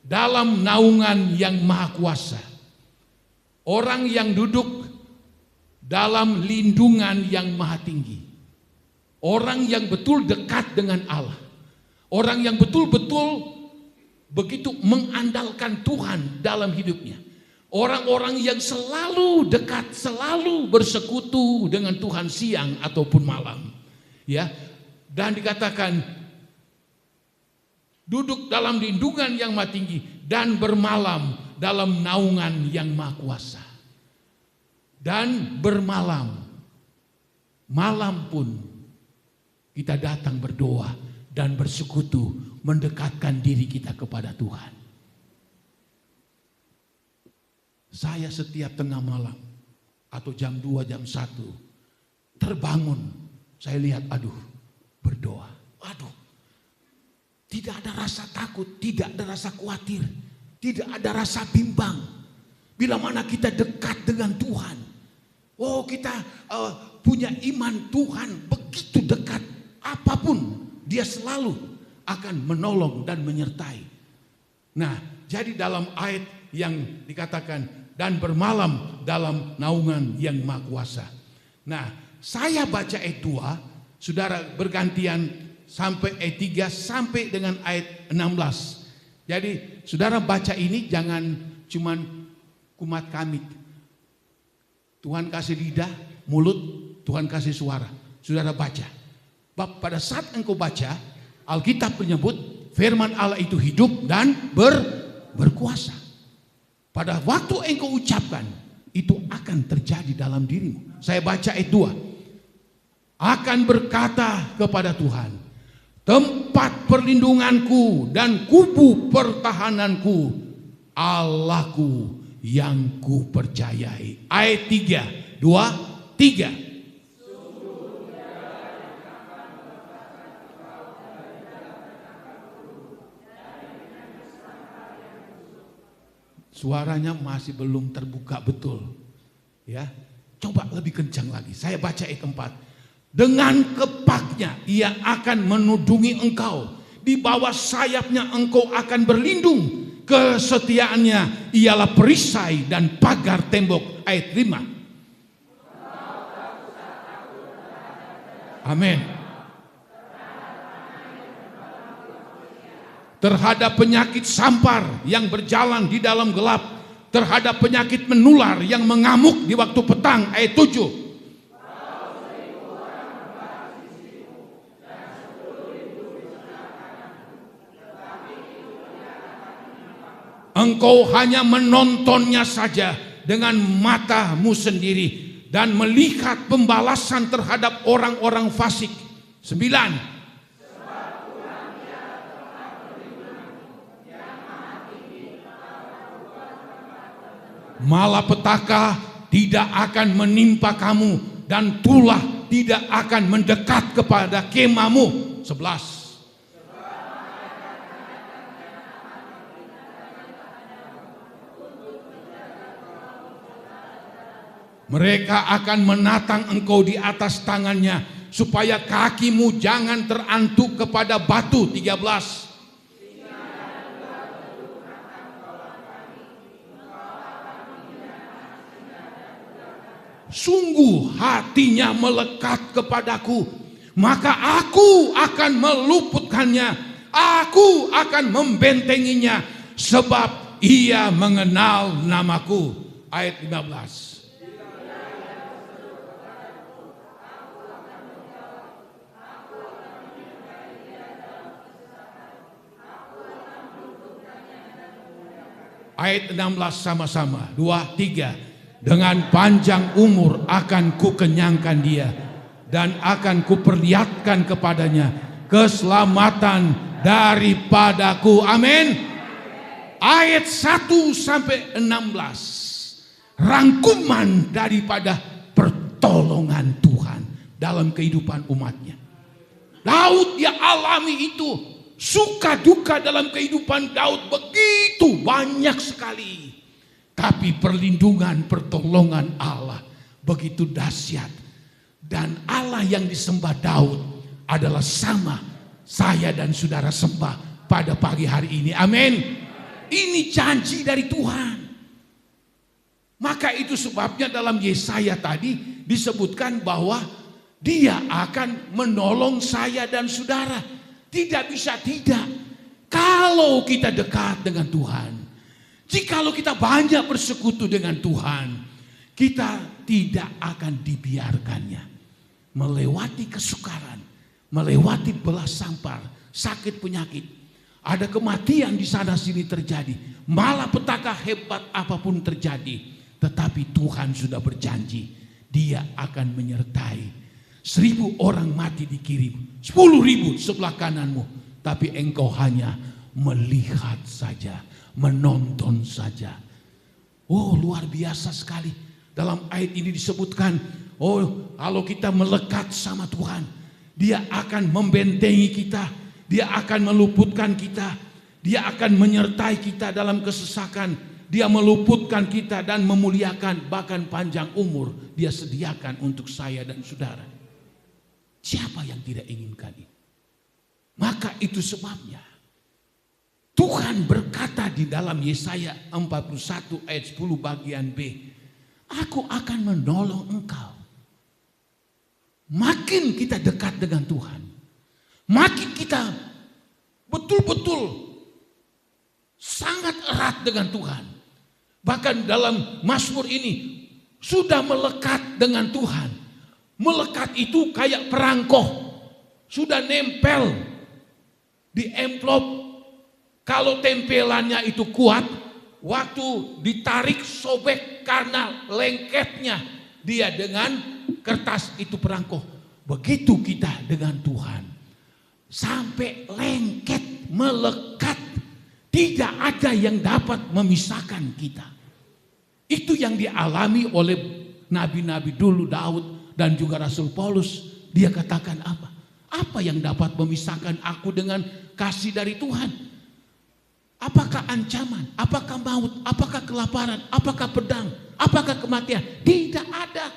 dalam naungan yang maha kuasa. Orang yang duduk dalam lindungan yang maha tinggi. Orang yang betul dekat dengan Allah. Orang yang betul-betul begitu mengandalkan Tuhan dalam hidupnya. Orang-orang yang selalu dekat, selalu bersekutu dengan Tuhan siang ataupun malam. Ya. Dan dikatakan duduk dalam lindungan yang maha tinggi dan bermalam dalam naungan yang maha kuasa. Dan bermalam, malam pun kita datang berdoa dan bersekutu, mendekatkan diri kita kepada Tuhan. Saya setiap tengah malam atau jam 2, jam 1 terbangun, saya lihat berdoa. Tidak ada rasa takut, tidak ada rasa khawatir, tidak ada rasa bimbang. Bila mana kita dekat dengan Tuhan, kita punya iman Tuhan begitu dekat, apapun Dia selalu akan menolong dan menyertai. Nah, jadi dalam ayat yang dikatakan dan bermalam dalam naungan yang maha kuasa. Nah, saya baca ayat 2, saudara bergantian sampai ayat 3 sampai dengan ayat 16. Jadi saudara baca ini jangan cuman kumat kamit. Tuhan kasih lidah, mulut, Tuhan kasih suara. Saudara baca. Pada saat engkau baca, Alkitab menyebut firman Allah itu hidup dan berkuasa. Pada waktu engkau ucapkan, itu akan terjadi dalam dirimu. Saya baca ayat 2. Akan berkata kepada Tuhan, tempat perlindunganku dan kubu pertahananku, Allahku yang ku percayai. Ayat 3, 2, 3. Suaranya masih belum terbuka betul. Ya, coba lebih kencang lagi. Saya baca ayat 4. Dengan kepaknya ia akan menudungi engkau. Di bawah sayapnya engkau akan berlindung. Kesetiaannya ialah perisai dan pagar tembok. Ayat 5. Amin. Terhadap penyakit sampar yang berjalan di dalam gelap, terhadap penyakit menular yang mengamuk di waktu petang. Ayat 7. Engkau hanya menontonnya saja dengan matamu sendiri dan melihat pembalasan terhadap orang-orang fasik. 9. Malapetaka tidak akan menimpa kamu dan tulah tidak akan mendekat kepada kemahmu. 11. Mereka akan menatang engkau di atas tangannya, supaya kakimu jangan terantuk kepada batu. 13. Sungguh hatinya melekat kepadaku, maka aku akan meluputkannya, aku akan membentenginya, sebab ia mengenal namaku. Ayat 15. Ayat 16 sama-sama. 2, 3. Dengan panjang umur akan kukenyangkan dia, dan akan kuperlihatkan kepadanya keselamatan daripadaku. Amin. Ayat 1 sampai 16. Rangkuman daripada pertolongan Tuhan dalam kehidupan umatnya. Daud dia alami itu. Suka duka dalam kehidupan Daud begitu banyak sekali. Tapi perlindungan, pertolongan Allah begitu dahsyat. Dan Allah yang disembah Daud adalah sama saya dan saudara sembah pada pagi hari ini. Amin. Ini janji dari Tuhan. Maka itu sebabnya dalam Yesaya tadi disebutkan bahwa dia akan menolong saya dan saudara. Tidak bisa tidak. Kalau kita dekat dengan Tuhan. Jikalau kita banyak bersekutu dengan Tuhan, kita tidak akan dibiarkannya melewati kesukaran, melewati belah sampar, sakit penyakit. Ada kematian di sana sini terjadi, malapetaka hebat apapun terjadi, tetapi Tuhan sudah berjanji dia akan menyertai. 1000 orang mati di kirimu, 10.000 sebelah kananmu, tapi engkau hanya melihat saja, menonton saja. Oh, luar biasa sekali. Dalam ayat ini disebutkan, oh, kalau kita melekat sama Tuhan, dia akan membentengi kita, dia akan meluputkan kita, dia akan menyertai kita dalam kesesakan, dia meluputkan kita dan memuliakan, bahkan panjang umur dia sediakan untuk saya dan saudara. Siapa yang tidak inginkan ini? Maka itu sebabnya Tuhan berkata di dalam Yesaya 41 ayat 10 bagian B, aku akan menolong engkau. Makin kita dekat dengan Tuhan, makin kita betul-betul sangat erat dengan Tuhan. Bahkan dalam Mazmur ini sudah melekat dengan Tuhan. Melekat itu kayak perangkoh, sudah nempel di amplop. Kalau tempelannya itu kuat, waktu ditarik sobek karena lengketnya dia dengan kertas itu perangkoh. Begitu kita dengan Tuhan. Sampai lengket, melekat. Tidak ada yang dapat memisahkan kita. Itu yang dialami oleh nabi-nabi dulu, Daud dan juga Rasul Paulus. Dia katakan apa? Apa yang dapat memisahkan aku dengan kasih dari Tuhan? Apakah ancaman? Apakah maut? Apakah kelaparan? Apakah pedang? Apakah kematian? Tidak ada.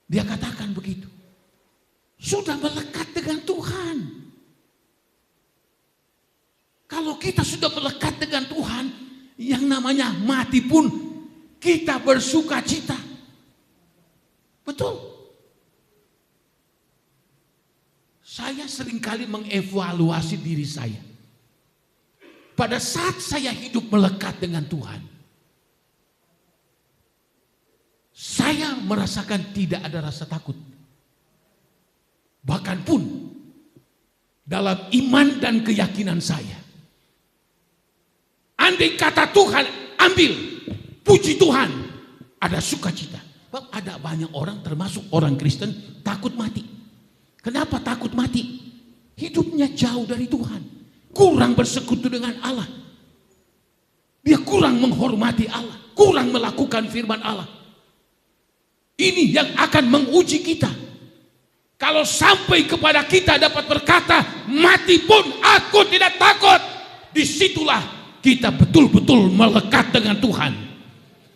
Dia katakan begitu. Sudah melekat dengan Tuhan. Kalau kita sudah melekat dengan Tuhan, yang namanya mati pun kita bersuka cita. Betul. Saya seringkali mengevaluasi diri saya. Pada saat saya hidup melekat dengan Tuhan, saya merasakan tidak ada rasa takut. Bahkan pun dalam iman dan keyakinan saya, andai kata Tuhan ambil, puji Tuhan, ada sukacita. Ada banyak orang termasuk orang Kristen takut mati. Kenapa takut mati? Hidupnya jauh dari Tuhan. Kurang bersekutu dengan Allah. Dia kurang menghormati Allah. Kurang melakukan firman Allah. Ini yang akan menguji kita. Kalau sampai kepada kita dapat berkata, mati pun aku tidak takut. Disitulah kita betul-betul melekat dengan Tuhan.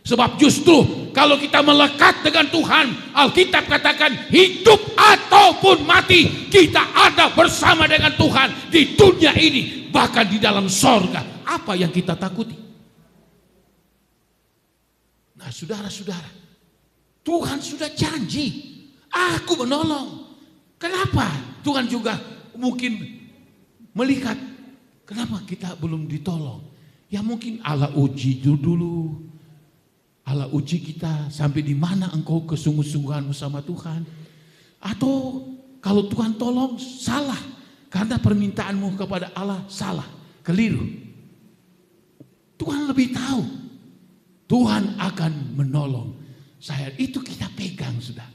Sebab justru kalau kita melekat dengan Tuhan, Alkitab katakan hidup ataupun mati, kita ada bersama dengan Tuhan di dunia ini, bahkan di dalam sorga. Apa yang kita takuti? Nah, saudara-saudara, Tuhan sudah janji, aku menolong. Kenapa Tuhan juga mungkin melihat, kenapa kita belum ditolong? Ya mungkin Allah uji dulu. Allah uji kita sampai di mana engkau kesungguh-sungguhanmu sama Tuhan. Atau kalau Tuhan tolong salah, karena permintaanmu kepada Allah salah, keliru. Tuhan lebih tahu. Tuhan akan menolong saya. Itu kita pegang sudah.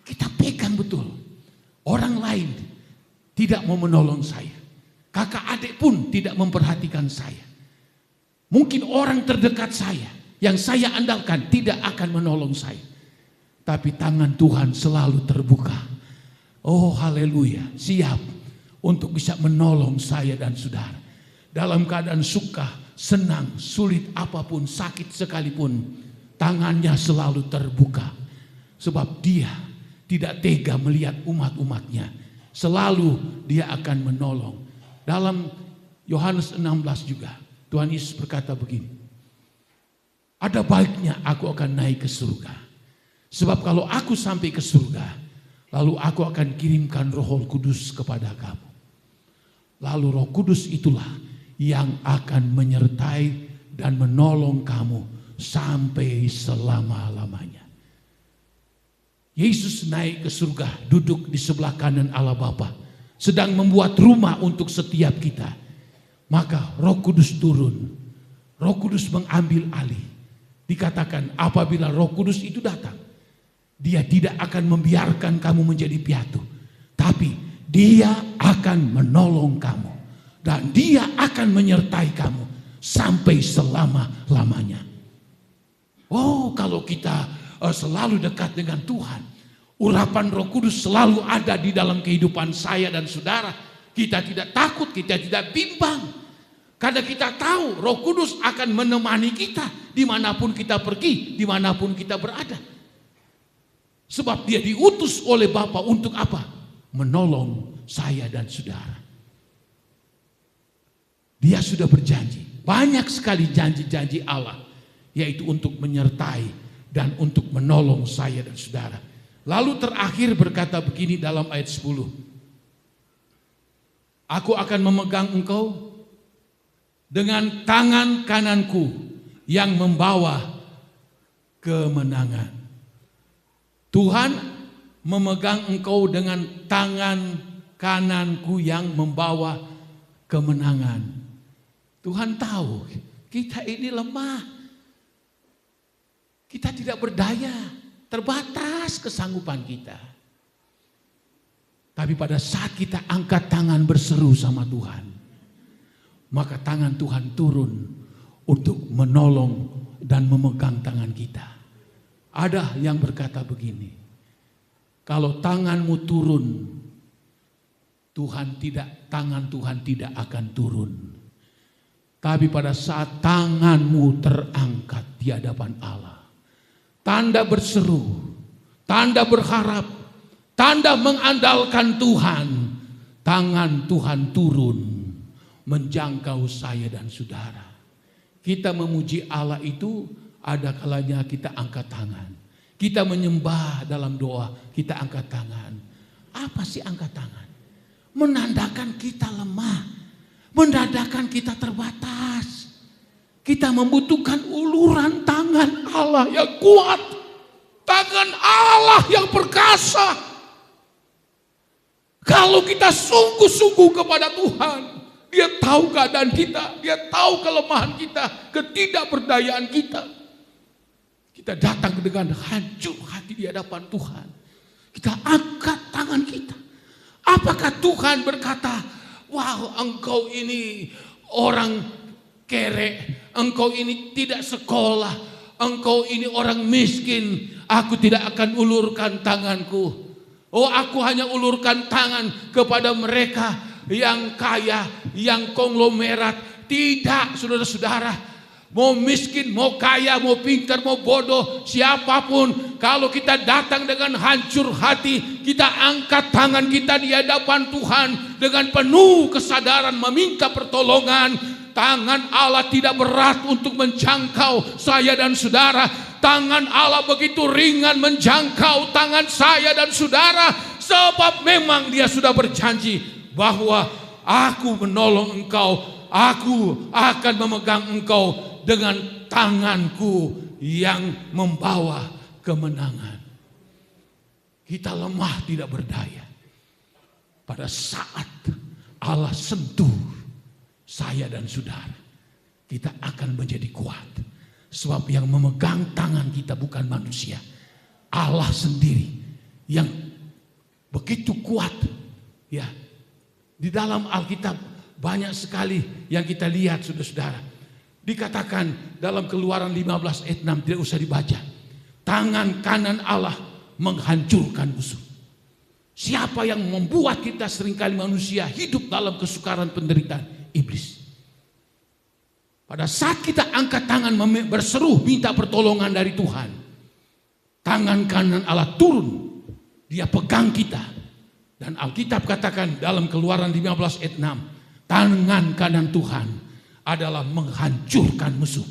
Kita pegang betul. Orang lain tidak mau menolong saya. Kakak adik pun tidak memperhatikan saya. Mungkin orang terdekat saya yang saya andalkan tidak akan menolong saya. Tapi tangan Tuhan selalu terbuka. Oh haleluya, siap untuk bisa menolong saya dan saudara. Dalam keadaan suka, senang, sulit apapun, sakit sekalipun, tangannya selalu terbuka. Sebab dia tidak tega melihat umat-umatnya. Selalu dia akan menolong. Dalam Yohanes 16 juga, Tuhan Yesus berkata begini, ada baiknya aku akan naik ke surga. Sebab kalau aku sampai ke surga, lalu aku akan kirimkan Roh Kudus kepada kamu. Lalu Roh Kudus itulah yang akan menyertai dan menolong kamu sampai selama-lamanya. Yesus naik ke surga, duduk di sebelah kanan Allah Bapa, sedang membuat rumah untuk setiap kita. Maka Roh Kudus turun, Roh Kudus mengambil alih. Dikatakan apabila Roh Kudus itu datang, dia tidak akan membiarkan kamu menjadi piatu, tapi dia akan menolong kamu dan dia akan menyertai kamu sampai selama-lamanya. Oh, kalau kita selalu dekat dengan Tuhan, urapan Roh Kudus selalu ada di dalam kehidupan saya dan saudara. Kita tidak takut, kita tidak bimbang. Karena kita tahu Roh Kudus akan menemani kita dimanapun kita pergi, dimanapun kita berada. Sebab dia diutus oleh Bapa untuk apa? Menolong saya dan saudara. Dia sudah berjanji, banyak sekali janji-janji Allah, yaitu untuk menyertai dan untuk menolong saya dan saudara. Lalu terakhir berkata begini dalam ayat 10. Aku akan memegang engkau dengan tangan kananku yang membawa kemenangan. Tuhan memegang engkau dengan tangan kananku yang membawa kemenangan. Tuhan tahu kita ini lemah. Kita tidak berdaya, terbatas kesanggupan kita. Tapi pada saat kita angkat tangan berseru sama Tuhan, maka tangan Tuhan turun untuk menolong dan memegang tangan kita. Ada yang berkata begini, kalau tanganmu turun, tangan Tuhan tidak akan turun. Tapi pada saat tanganmu terangkat di hadapan Allah, tanda berseru, tanda berharap, tanda mengandalkan Tuhan, tangan Tuhan turun menjangkau saya dan saudara. Kita memuji Allah itu ada kalanya kita angkat tangan. Kita menyembah dalam doa, kita angkat tangan. Apa sih angkat tangan? Menandakan kita lemah, menandakan kita terbatas. Kita membutuhkan uluran tangan Allah yang kuat, tangan Allah yang perkasa. Kalau kita sungguh-sungguh kepada Tuhan, Dia tahu keadaan kita, Dia tahu kelemahan kita, ketidakberdayaan kita. Kita datang dengan hancur hati di hadapan Tuhan. Kita angkat tangan kita. Apakah Tuhan berkata, wow, engkau ini orang kere, engkau ini tidak sekolah, engkau ini orang miskin, aku tidak akan ulurkan tanganku. Oh, aku hanya ulurkan tangan kepada mereka yang kaya, yang konglomerat. Tidak, saudara-saudara. Mau miskin, mau kaya, mau pintar, mau bodoh, siapapun, kalau kita datang dengan hancur hati, kita angkat tangan kita di hadapan Tuhan dengan penuh kesadaran meminta pertolongan. Tangan Allah tidak berat untuk menjangkau saya dan saudara. Tangan Allah begitu ringan menjangkau tangan saya dan saudara, sebab memang Dia sudah berjanji bahwa aku menolong engkau, aku akan memegang engkau dengan tanganku yang membawa kemenangan. Kita lemah tidak berdaya. Pada saat Allah sentuh saya dan saudara, kita akan menjadi kuat. Sebab yang memegang tangan kita bukan manusia, Allah sendiri yang begitu kuat. Ya, di dalam Alkitab banyak sekali yang kita lihat, saudara-saudara. Dikatakan dalam Keluaran 15 ayat 6, tidak usah dibaca. Tangan kanan Allah menghancurkan musuh. Siapa yang membuat kita seringkali manusia hidup dalam kesukaran penderitaan? Iblis. Pada saat kita angkat tangan berseru minta pertolongan dari Tuhan, tangan kanan Allah turun. Dia pegang kita. Dan Alkitab katakan dalam Keluaran 15 ayat 6, tangan kanan Tuhan adalah menghancurkan musuh.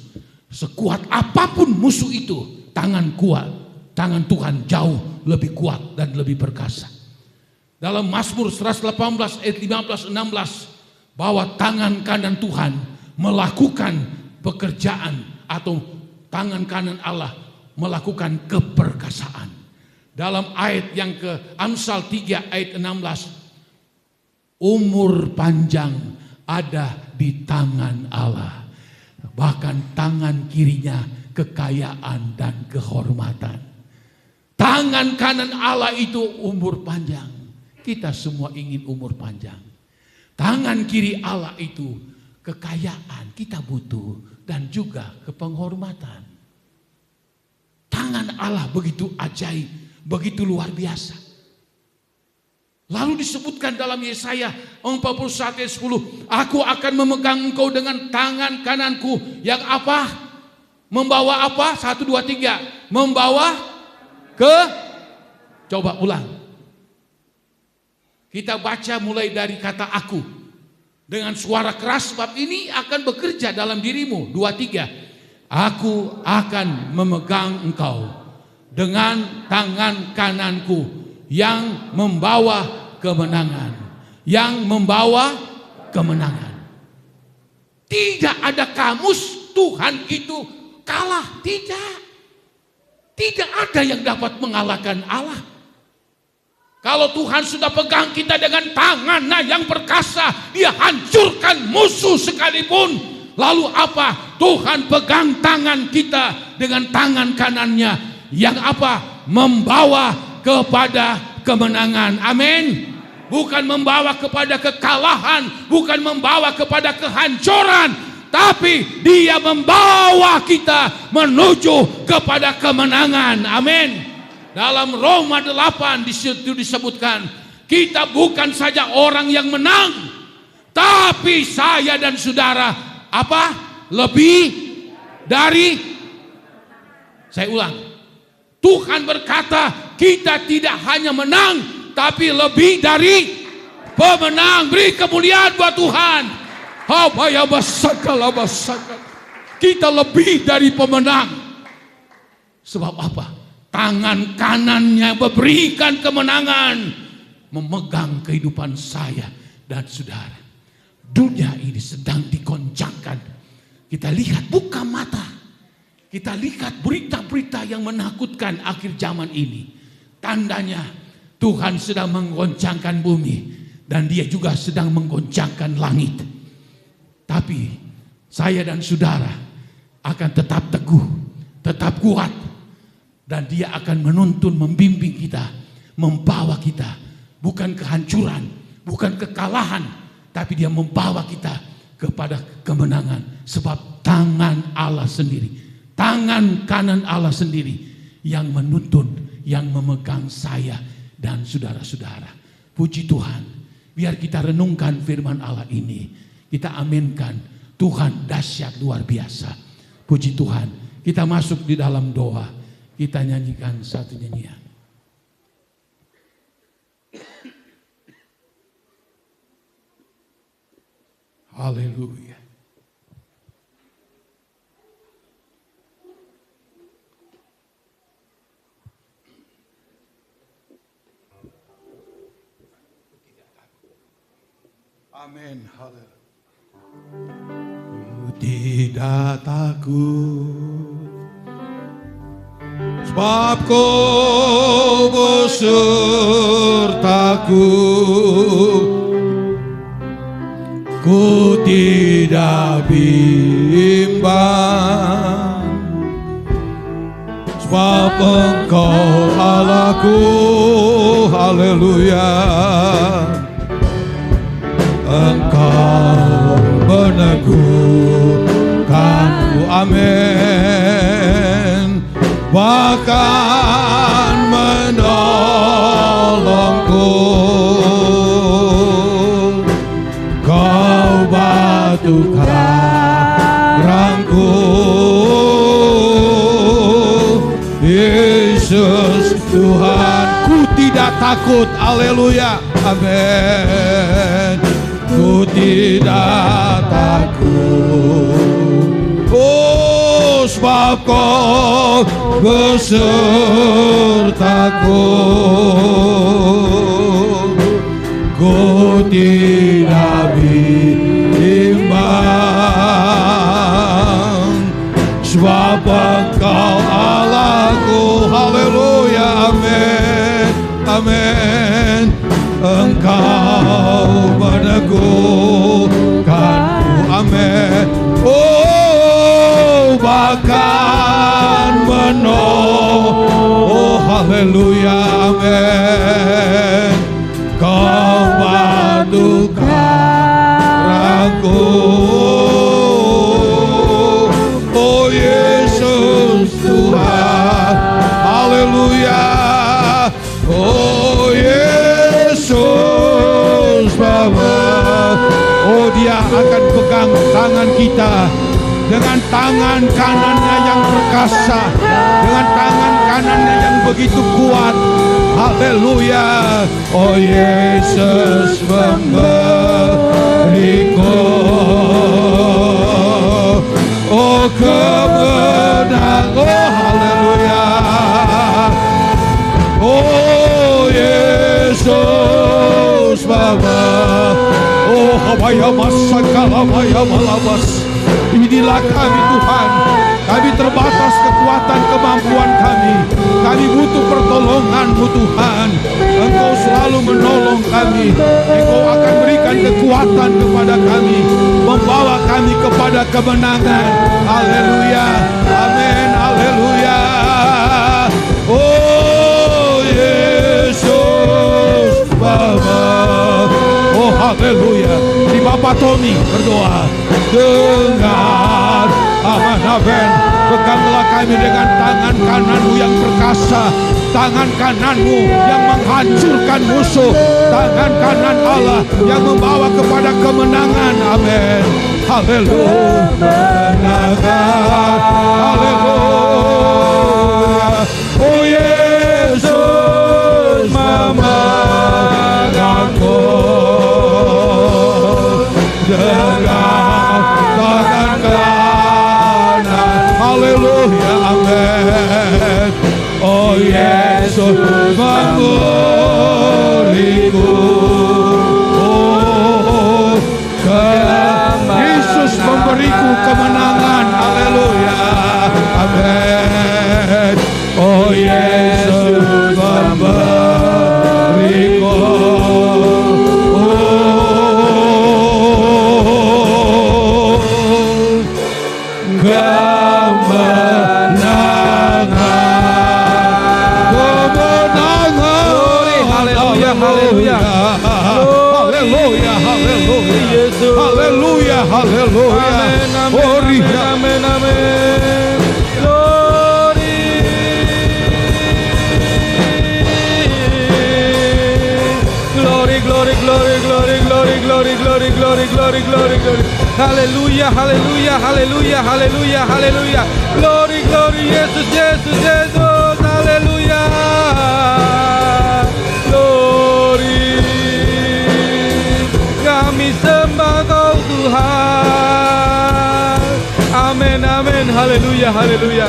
Sekuat apapun musuh itu, tangan Tuhan jauh lebih kuat dan lebih perkasa. Dalam Mazmur 118 ayat 15-16, bahwa tangan kanan Tuhan melakukan pekerjaan, atau tangan kanan Allah melakukan keperkasaan. Dalam ayat yang ke Amsal 3 ayat 16, umur panjang ada di tangan Allah. Bahkan tangan kirinya kekayaan dan kehormatan. Tangan kanan Allah itu umur panjang. Kita semua ingin umur panjang. Tangan kiri Allah itu kekayaan, kita butuh, dan juga kepenghormatan. Tangan Allah begitu ajaib, begitu luar biasa. Lalu disebutkan dalam Yesaya 41 ayat 10, aku akan memegang engkau dengan tangan kananku yang apa? Membawa apa? 1, 2, 3. Membawa ke, coba ulang. Kita baca mulai dari kata aku. Dengan suara keras, sebab ini akan bekerja dalam dirimu. 2, 3. Aku akan memegang engkau dengan tangan kananku yang membawa kemenangan, yang membawa kemenangan. Tidak ada kamus Tuhan itu kalah, tidak ada yang dapat mengalahkan Allah. Kalau Tuhan sudah pegang kita dengan tangannya yang perkasa, Dia hancurkan musuh sekalipun. Lalu apa? Tuhan pegang tangan kita dengan tangan kanannya yang apa? Membawa kepada kemenangan. Amin. Bukan membawa kepada kekalahan, bukan membawa kepada kehancuran, tapi Dia membawa kita menuju kepada kemenangan. Amin. Dalam Roma 8 disitu disebutkan, kita bukan saja orang yang menang, tapi saya dan saudara apa? Lebih dari, saya ulang. Tuhan berkata, kita tidak hanya menang, tapi lebih dari pemenang. Beri kemuliaan buat Tuhan. Kita lebih dari pemenang. Sebab apa? Tangan kanannya memberikan kemenangan, memegang kehidupan saya dan saudara. Dunia ini sedang digoncangkan. Kita lihat, buka mata. Kita lihat berita-berita yang menakutkan akhir zaman ini. Tandanya Tuhan sedang menggoncangkan bumi, dan Dia juga sedang menggoncangkan langit. Tapi saya dan saudara akan tetap teguh, tetap kuat, dan Dia akan menuntun, membimbing kita, membawa kita, bukan kehancuran, bukan kekalahan, tapi Dia membawa kita kepada kemenangan. Sebab tangan Allah sendiri, tangan kanan Allah sendiri yang menuntun, yang memegang saya dan saudara-saudara. Puji Tuhan. Biar kita renungkan firman Allah ini. Kita aminkan. Tuhan dahsyat luar biasa. Puji Tuhan. Kita masuk di dalam doa. Kita nyanyikan satu nyanyian. Haleluya. Amin. Haleluya. Tidak takut, sebab Kau besertaku. Ku tidak bimbang, sebab Engkau Allahku. Haleluya. Engkau meneguhkanku, amin, bahkan menolongku. Kau batu karangku, Yesus Tuhan. Ku tidak takut, haleluya, amin. Ku tidak takut, oh sebab Kau besertaku. Ku tidak bimbang, sebab Engkau Allahku. Haleluya, amin, amin. Engkau meneguhkanku, amin. Oh bahkan oh haleluya, amin. Kau batu karangku, oh Yesus Tuhan. Haleluya, oh Yesus Bapa. Oh Dia akan pegang tangan kita dengan tangan kanannya yang perkasa, dengan tangan kanannya yang begitu kuat. Haleluya. Oh Yesus memberiku, oh kemenangan. Oh haleluya. Oh Yesus Bapa. Oh habaya masakala habaya malabas. Inilah kami Tuhan. Kami terbatas kekuatan kemampuan kami. Kami butuh pertolongan-Mu Tuhan. Engkau selalu menolong kami. Engkau akan berikan kekuatan kepada kami, membawa kami kepada kemenangan. Haleluya, amin, haleluya. Oh Yesus Bapa. Oh haleluya. Di Bapak Tommy berdoa. Dengar, aman, amin. Peganglah kami dengan tangan kanan-Mu yang perkasa, tangan kanan-Mu yang menghancurkan musuh, tangan kanan Allah yang membawa kepada kemenangan. Amin. Haleluya. Haleluya. Oh Yesus memegangku dengan tangan kanan. Haleluya, amin. Oh Yesus memberiku, oh Yesus memberiku kemenangan. Haleluya, amin. Oh Yesus memberiku, haleluya, haleluya, haleluya, haleluya, haleluya, amin, amin, amin, glory, glory, glory, glory, glory, glory, glory, glory, glory, glory, glory, glory. Haleluya, haleluya, haleluya, haleluya, haleluya. Glory, glory, Yesus, Yesus, Yesus. Haleluya. Glory. Kami sembah Kau Tuhan. Amin, amin. Haleluya, haleluya.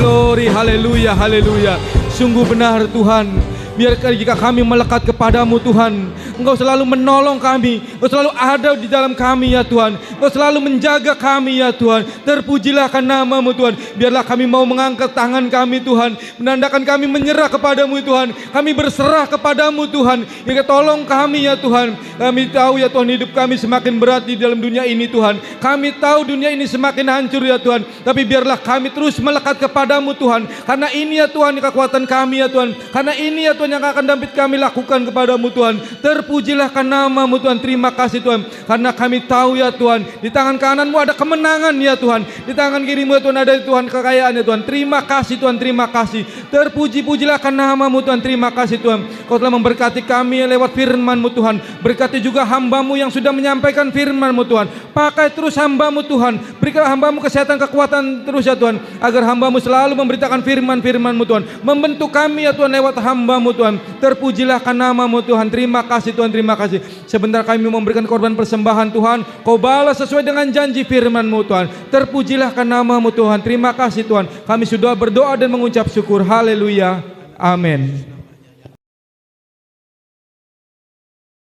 Glory, haleluya, haleluya. Sungguh benar Tuhan. Biarkan jika kami melekat kepadamu Tuhan, Engkau selalu menolong kami, Engkau selalu ada di dalam kami ya Tuhan, Engkau selalu menjaga kami ya Tuhan. Terpujilah akan nama-Mu Tuhan. Biarlah kami mau mengangkat tangan kami Tuhan, menandakan kami menyerah kepadamu Tuhan. Kami berserah kepadamu Tuhan. Ya tolong kami ya Tuhan. Kami tahu ya Tuhan, hidup kami semakin berat di dalam dunia ini Tuhan. Kami tahu dunia ini semakin hancur ya Tuhan. Tapi biarlah kami terus melekat kepadamu Tuhan. Karena ini ya Tuhan kekuatan kami ya Tuhan. Karena ini ya Tuhan yang akan dapat kami lakukan kepadamu Tuhan. Terpujilah kan nama-Mu Tuhan. Terima kasih Tuhan. Karena kami tahu ya Tuhan, di tangan kanan-Mu ada kemenangan ya Tuhan. Di tangan kiri-Mu ya Tuhan ada Tuhan kekayaan ya Tuhan. Terima kasih Tuhan, terima kasih. Terpuji-pujilah kan nama-Mu Tuhan. Terima kasih Tuhan. Kau telah memberkati kami lewat firman-Mu Tuhan. Berkati juga hamba-Mu yang sudah menyampaikan firman-Mu Tuhan. Pakai terus hamba-Mu Tuhan. Berikanlah hamba-Mu kesehatan, kekuatan terus ya Tuhan. Agar hamba-Mu selalu memberitakan firman-firman-Mu Tuhan. Membentuk kami ya Tuhan lewat hamba-Mu Tuhan. Terpujilah kan nama-Mu Tuhan. Terima kasih Tuhan, terima kasih. Sebentar kami memberikan korban persembahan Tuhan. Kau balas sesuai dengan janji firman-Mu Tuhan. Terpujilah kan nama-Mu Tuhan. Terima kasih Tuhan. Kami sudah berdoa dan mengucap syukur. Haleluya. Amin.